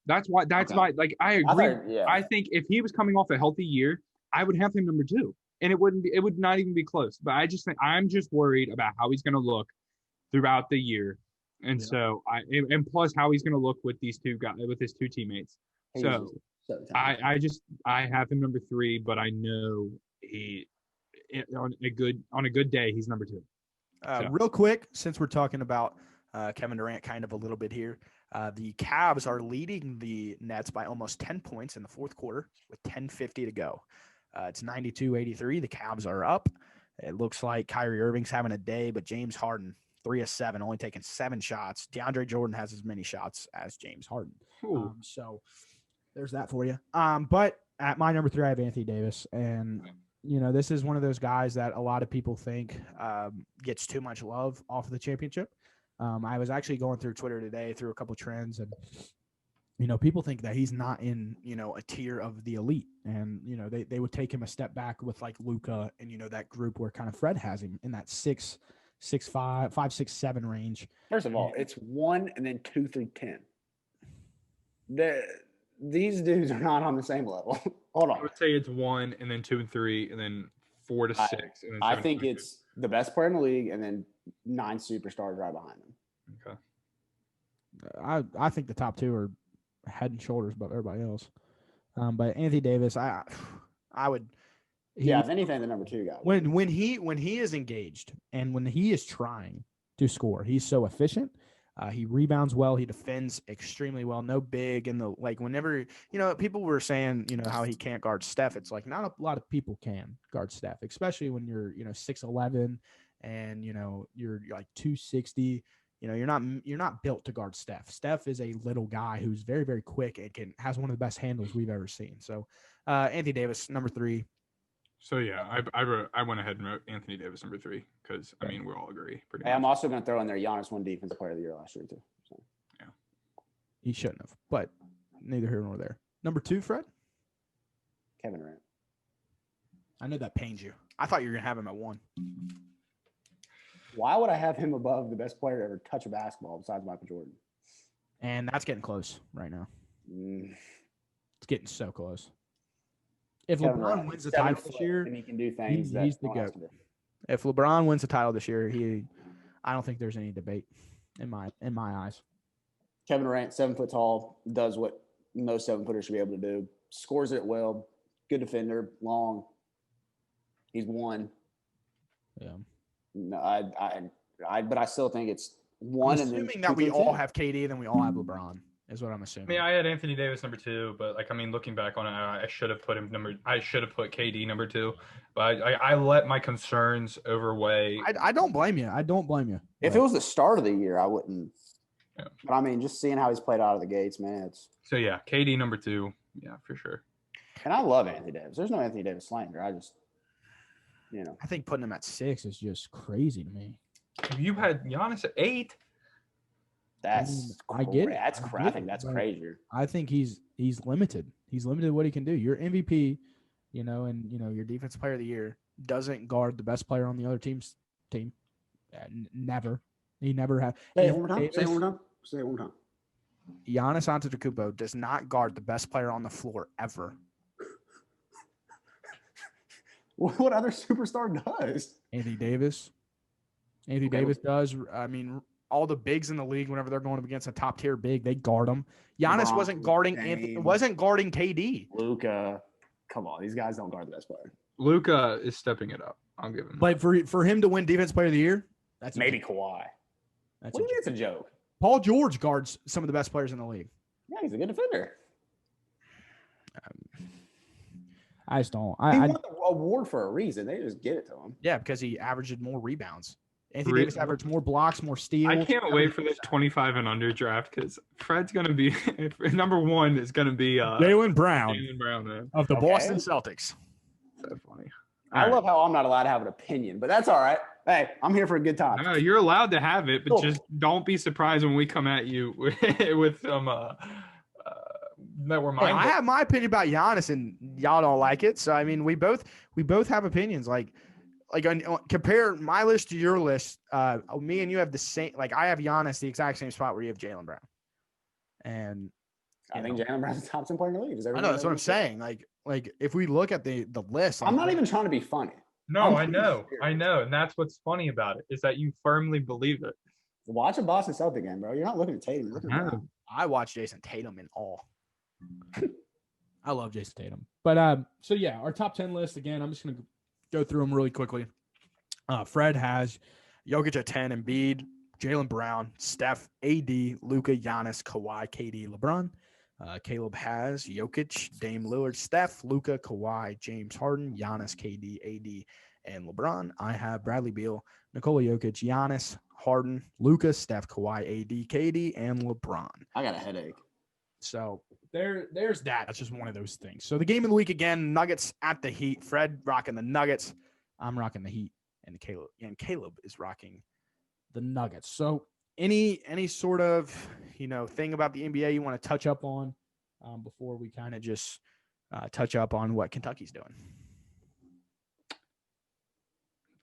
That's why. That's why. Like I agree. I think if he was coming off a healthy year, I would have him number 2. And it would not even be close. But I just think I'm just worried about how he's going to look throughout the year. And so and plus how he's going to look with these 2 guys, with his 2 teammates. So I have him number 3, but I know he on a good day, he's number 2. Real quick, since we're talking about Kevin Durant kind of a little bit here, the Cavs are leading the Nets by almost 10 points in the fourth quarter with 10:50 to go. It's 92-83. The Cavs are up. It looks like Kyrie Irving's having a day, but James Harden, 3 of 7, only taking 7 shots. DeAndre Jordan has as many shots as James Harden. Ooh. So there's that for you. But at my number 3, I have Anthony Davis. And, this is one of those guys that a lot of people think gets too much love off of the championship. I was actually going through Twitter today through a couple trends, and people think that he's not in a tier of the elite, and they would take him a step back with like Luka and that group where kind of Fred has him in that 5, 6, 7 range. First of all, it's 1 and then 2 through 10. These dudes are not on the same level. Hold I on. would say it's 1 and then 2 and 3 and then 4 to 6. And then I 7 think to 8. it's the best player in the league and then 9 superstars right behind them. Okay. I think the top 2 are head and shoulders above everybody else. But Anthony Davis, I would. Yeah, if anything, the number 2 guy. When he is engaged and when he is trying to score, he's so efficient. He rebounds well. He defends extremely well. No big in the whenever people were saying how he can't guard Steph. It's like not a lot of people can guard Steph, especially when you're 6'11" and you're like 260. You're not built to guard Steph. Steph is a little guy who's very, very quick and has one of the best handles we've ever seen. So Anthony Davis, number 3. So yeah, I went ahead and wrote Anthony Davis number 3 because I mean we all agree pretty Hey, I'm much. also going to throw in there Giannis won Defensive Player of the Year last year too. So. He shouldn't have, but neither here nor there. Number 2, Fred. Kevin Durant. I know that pains you. I thought you were gonna have him at 1. Why would I have him above the best player to ever touch a basketball besides Michael Jordan? And that's getting close right now. It's getting so close. If Kevin LeBron Durant, wins the 7 title this foot, year, and he can do things that he's the no one else GOAT. can do. If LeBron wins the title this year, I don't think there's any debate in my eyes. Kevin Durant, 7 foot tall, does what no 7-footer should be able to do. Scores it well. Good defender, long. He's 1. Yeah. No, but I still think it's 1 I'm and then assuming that 2 we through all 10. have KD, then we all have LeBron. Is what I'm I assuming. mean, I had Anthony Davis number 2, but looking back on it, I should have put KD number 2, but I let my concerns overweigh. I don't blame you. If it was the start of the year, I wouldn't. Yeah. But I mean, just seeing how he's played out of the gates, man, it's. So yeah, KD number 2, yeah, for sure. And I love Anthony Davis. There's no Anthony Davis slander. I just, I think putting him at 6 is just crazy to me. You had Giannis at 8. that's. I get it. That's I crazy. get I think it, that's but crazier. I think he's limited. He's limited what he can do. You're MVP, and your defensive player of the year doesn't guard the best player on the other team's team. Never. He never had. Say it one more time. Say it one Davis, more time. Say it one more time. Giannis Antetokounmpo does not guard the best player on the floor ever. What other superstar does? Anthony Davis. Anthony Okay, Davis does. I mean, all the bigs in the league, whenever they're going up against a top tier big, they guard them. Giannis LeBron, wasn't guarding Anthony, Dame. wasn't guarding KD. Luka. Come on, these guys don't guard the best player. Luka is stepping it up. I'll give him. But for him to win Defense Player of the Year, that's Maybe a, Kawhi. that's What a do you mean it's a joke? Paul George guards some of the best players in the league. Yeah, he's a good defender. I just don't. He I won the award for a reason. They just give it to him. Yeah, because he averaged more rebounds. Anthony Three- Davis averaged more blocks, more steals. I can't wait for this 25 and under draft because Fred's gonna be number 1 is gonna be Jaylen Brown Jaylen Brown, man. of the Okay. Boston Celtics. So funny. I love how I'm not allowed to have an opinion, but that's all right. Hey, I'm here for a good time. No, you're allowed to have it, but Cool. just don't be surprised when we come at you with some that were Hey, mine. I have my opinion about Giannis, and y'all don't like it. So I mean, we both have opinions. Compare my list to your list. Me and you have the same. Like I have Giannis the exact same spot where you have Jaylen Brown. And I think Jaylen Brown's the top 10 player in the league. Does I everybody know that's what I'm that? saying. Like if we look at the list, I'm not even trying to be funny. No, I'm I know, and that's what's funny about it is that you firmly believe it. Watch a Boston Celtic game, bro. You're not looking at Tatum. You're looking at Brown. I watched Jason Tatum in awe. I love Jason Tatum. But so yeah, our top 10 list again. I'm just gonna go through them really quickly. Fred has Jokic at 10, Embiid, Jaylen Brown, Steph, AD, Luka, Giannis, Kawhi, KD, LeBron. Caleb has Jokic, Dame Lillard, Steph, Luka, Kawhi, James Harden, Giannis, KD, AD, and LeBron. I have Bradley Beal, Nikola Jokic, Giannis, Harden, Luka, Steph, Kawhi, AD, KD, and LeBron. I got a headache. So there's that. That's just one of those things. So the game of the week again, Nuggets at the Heat. Fred rocking the Nuggets. I'm rocking the Heat, and Caleb is rocking the Nuggets. So any sort of thing about the NBA you want to touch up on before we kind of just touch up on what Kentucky's doing?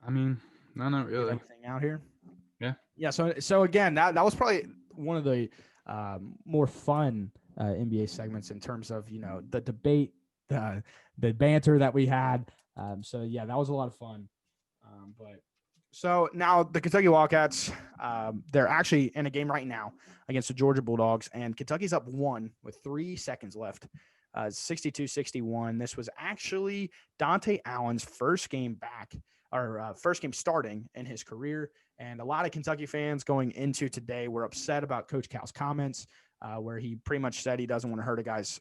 I mean, no, not really. Anything out here? Yeah. So again, that was probably one of the more fun NBA segments in terms of the debate, the banter that we had. So yeah, that was a lot of fun. But so now the Kentucky Wildcats, they're actually in a game right now against the Georgia Bulldogs, and Kentucky's up 1 with 3 seconds left. 62-61. This was actually Dante Allen's first game back, or first game starting in his career. And a lot of Kentucky fans going into today were upset about Coach Cal's comments, where he pretty much said he doesn't want to hurt a guy's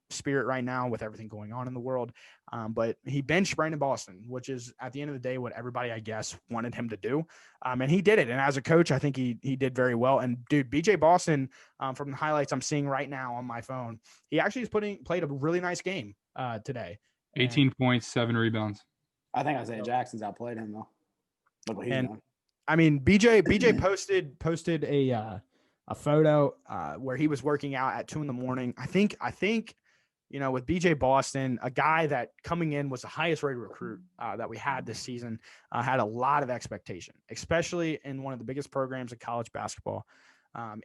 spirit right now with everything going on in the world. But he benched Brandon Boston, which is at the end of the day what everybody, I guess, wanted him to do. And he did it. And as a coach, I think he did very well. And dude, BJ Boston, from the highlights I'm seeing right now on my phone, he actually played a really nice game today. 18 points, 7 rebounds. I think Isaiah Jackson's outplayed him though. Look what he's doing. I mean, BJ posted a photo where he was working out at 2 a.m. I think with BJ Boston, a guy that coming in was the highest rated recruit that we had this season, had a lot of expectation, especially in one of the biggest programs in college basketball,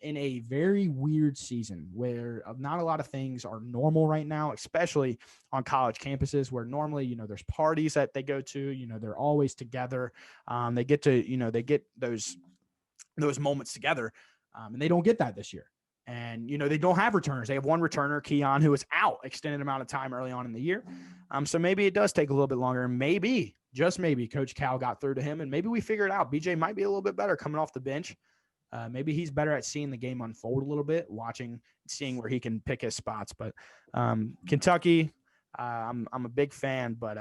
in a very weird season where not a lot of things are normal right now, especially on college campuses where normally, there's parties that they go to, they're always together. They get those moments together, and they don't get that this year. And, they don't have returners. They have one returner, Keon, who is out extended amount of time early on in the year. So maybe it does take a little bit longer. Maybe, just maybe, Coach Cal got through to him, and maybe we figure it out. BJ might be a little bit better coming off the bench. Maybe he's better at seeing the game unfold a little bit, seeing where he can pick his spots. But Kentucky, I'm a big fan, but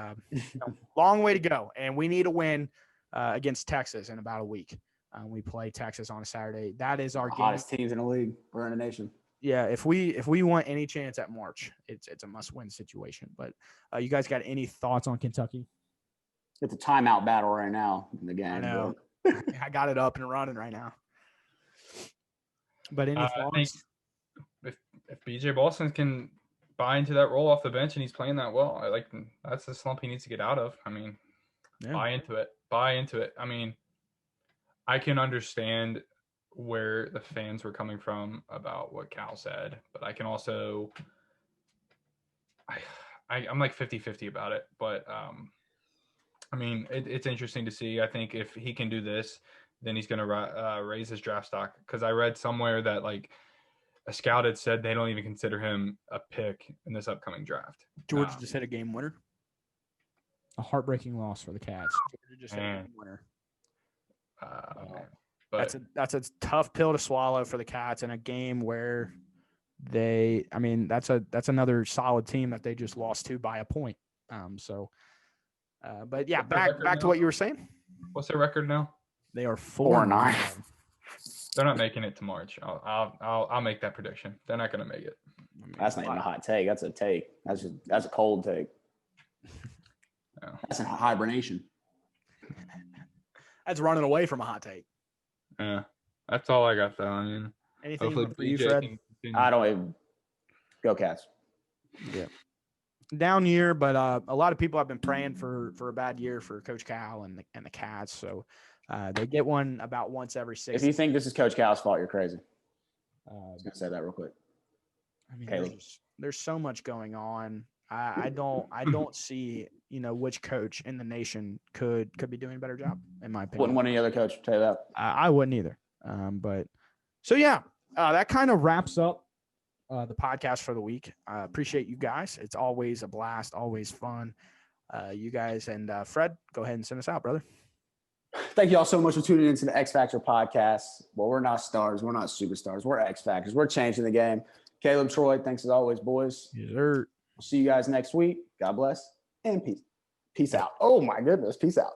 long way to go. And we need a win against Texas in about a week. We play Texas on a Saturday. That is our hottest teams in the league. We're in a nation. Yeah, if we want any chance at March, it's a must-win situation. But you guys got any thoughts on Kentucky? It's a timeout battle right now in the game. I know. I got it up and running right now. But any thoughts? I think if BJ Boston can buy into that role off the bench and he's playing that well, that's the slump he needs to get out of. I mean, buy into it. I mean, I can understand where the fans were coming from about what Cal said, but I can also I'm like 50-50 about it. But I mean, it's interesting to see. I think if he can do this, then he's going to raise his draft stock. Because I read somewhere that a scout had said they don't even consider him a pick in this upcoming draft. Georgia just hit a game winner. A heartbreaking loss for the Cats. Georgia just hit a game winner. But that's a tough pill to swallow for the Cats in a game where that's another solid team that they just lost to by a point. But yeah, back to what you were saying. What's their record now? They are 4-9. They're not making it to March. I'll make that prediction. They're not going to make it. That's not even a hot take. That's a take. That's a cold take. No. That's a hibernation. That's running away from a hot take. Yeah, that's all I got though. I mean, anything hopefully for you, BJ Fred? can continue. I don't even go Cats. Yeah. Down year, but a lot of people have been praying for a bad year for Coach Cal and the Cats. So they get one about once every 6. If you think this is Coach Cal's fault, you're crazy. I was gonna say that real quick. I mean, there's so much going on. I don't see which coach in the nation could be doing a better job, in my opinion. Wouldn't want any other coach to tell you that. I wouldn't either. But so yeah, that kind of wraps up the podcast for the week. Appreciate you guys. It's always a blast, always fun. You guys and Fred, go ahead and send us out, brother. Thank you all so much for tuning into the X Factor podcast. Well, we're not stars. We're not superstars. We're X Factors. We're changing the game. Caleb, Troy, thanks as always, boys. Yes, sir. See you guys next week. God bless and peace. Peace out. Oh my goodness. Peace out.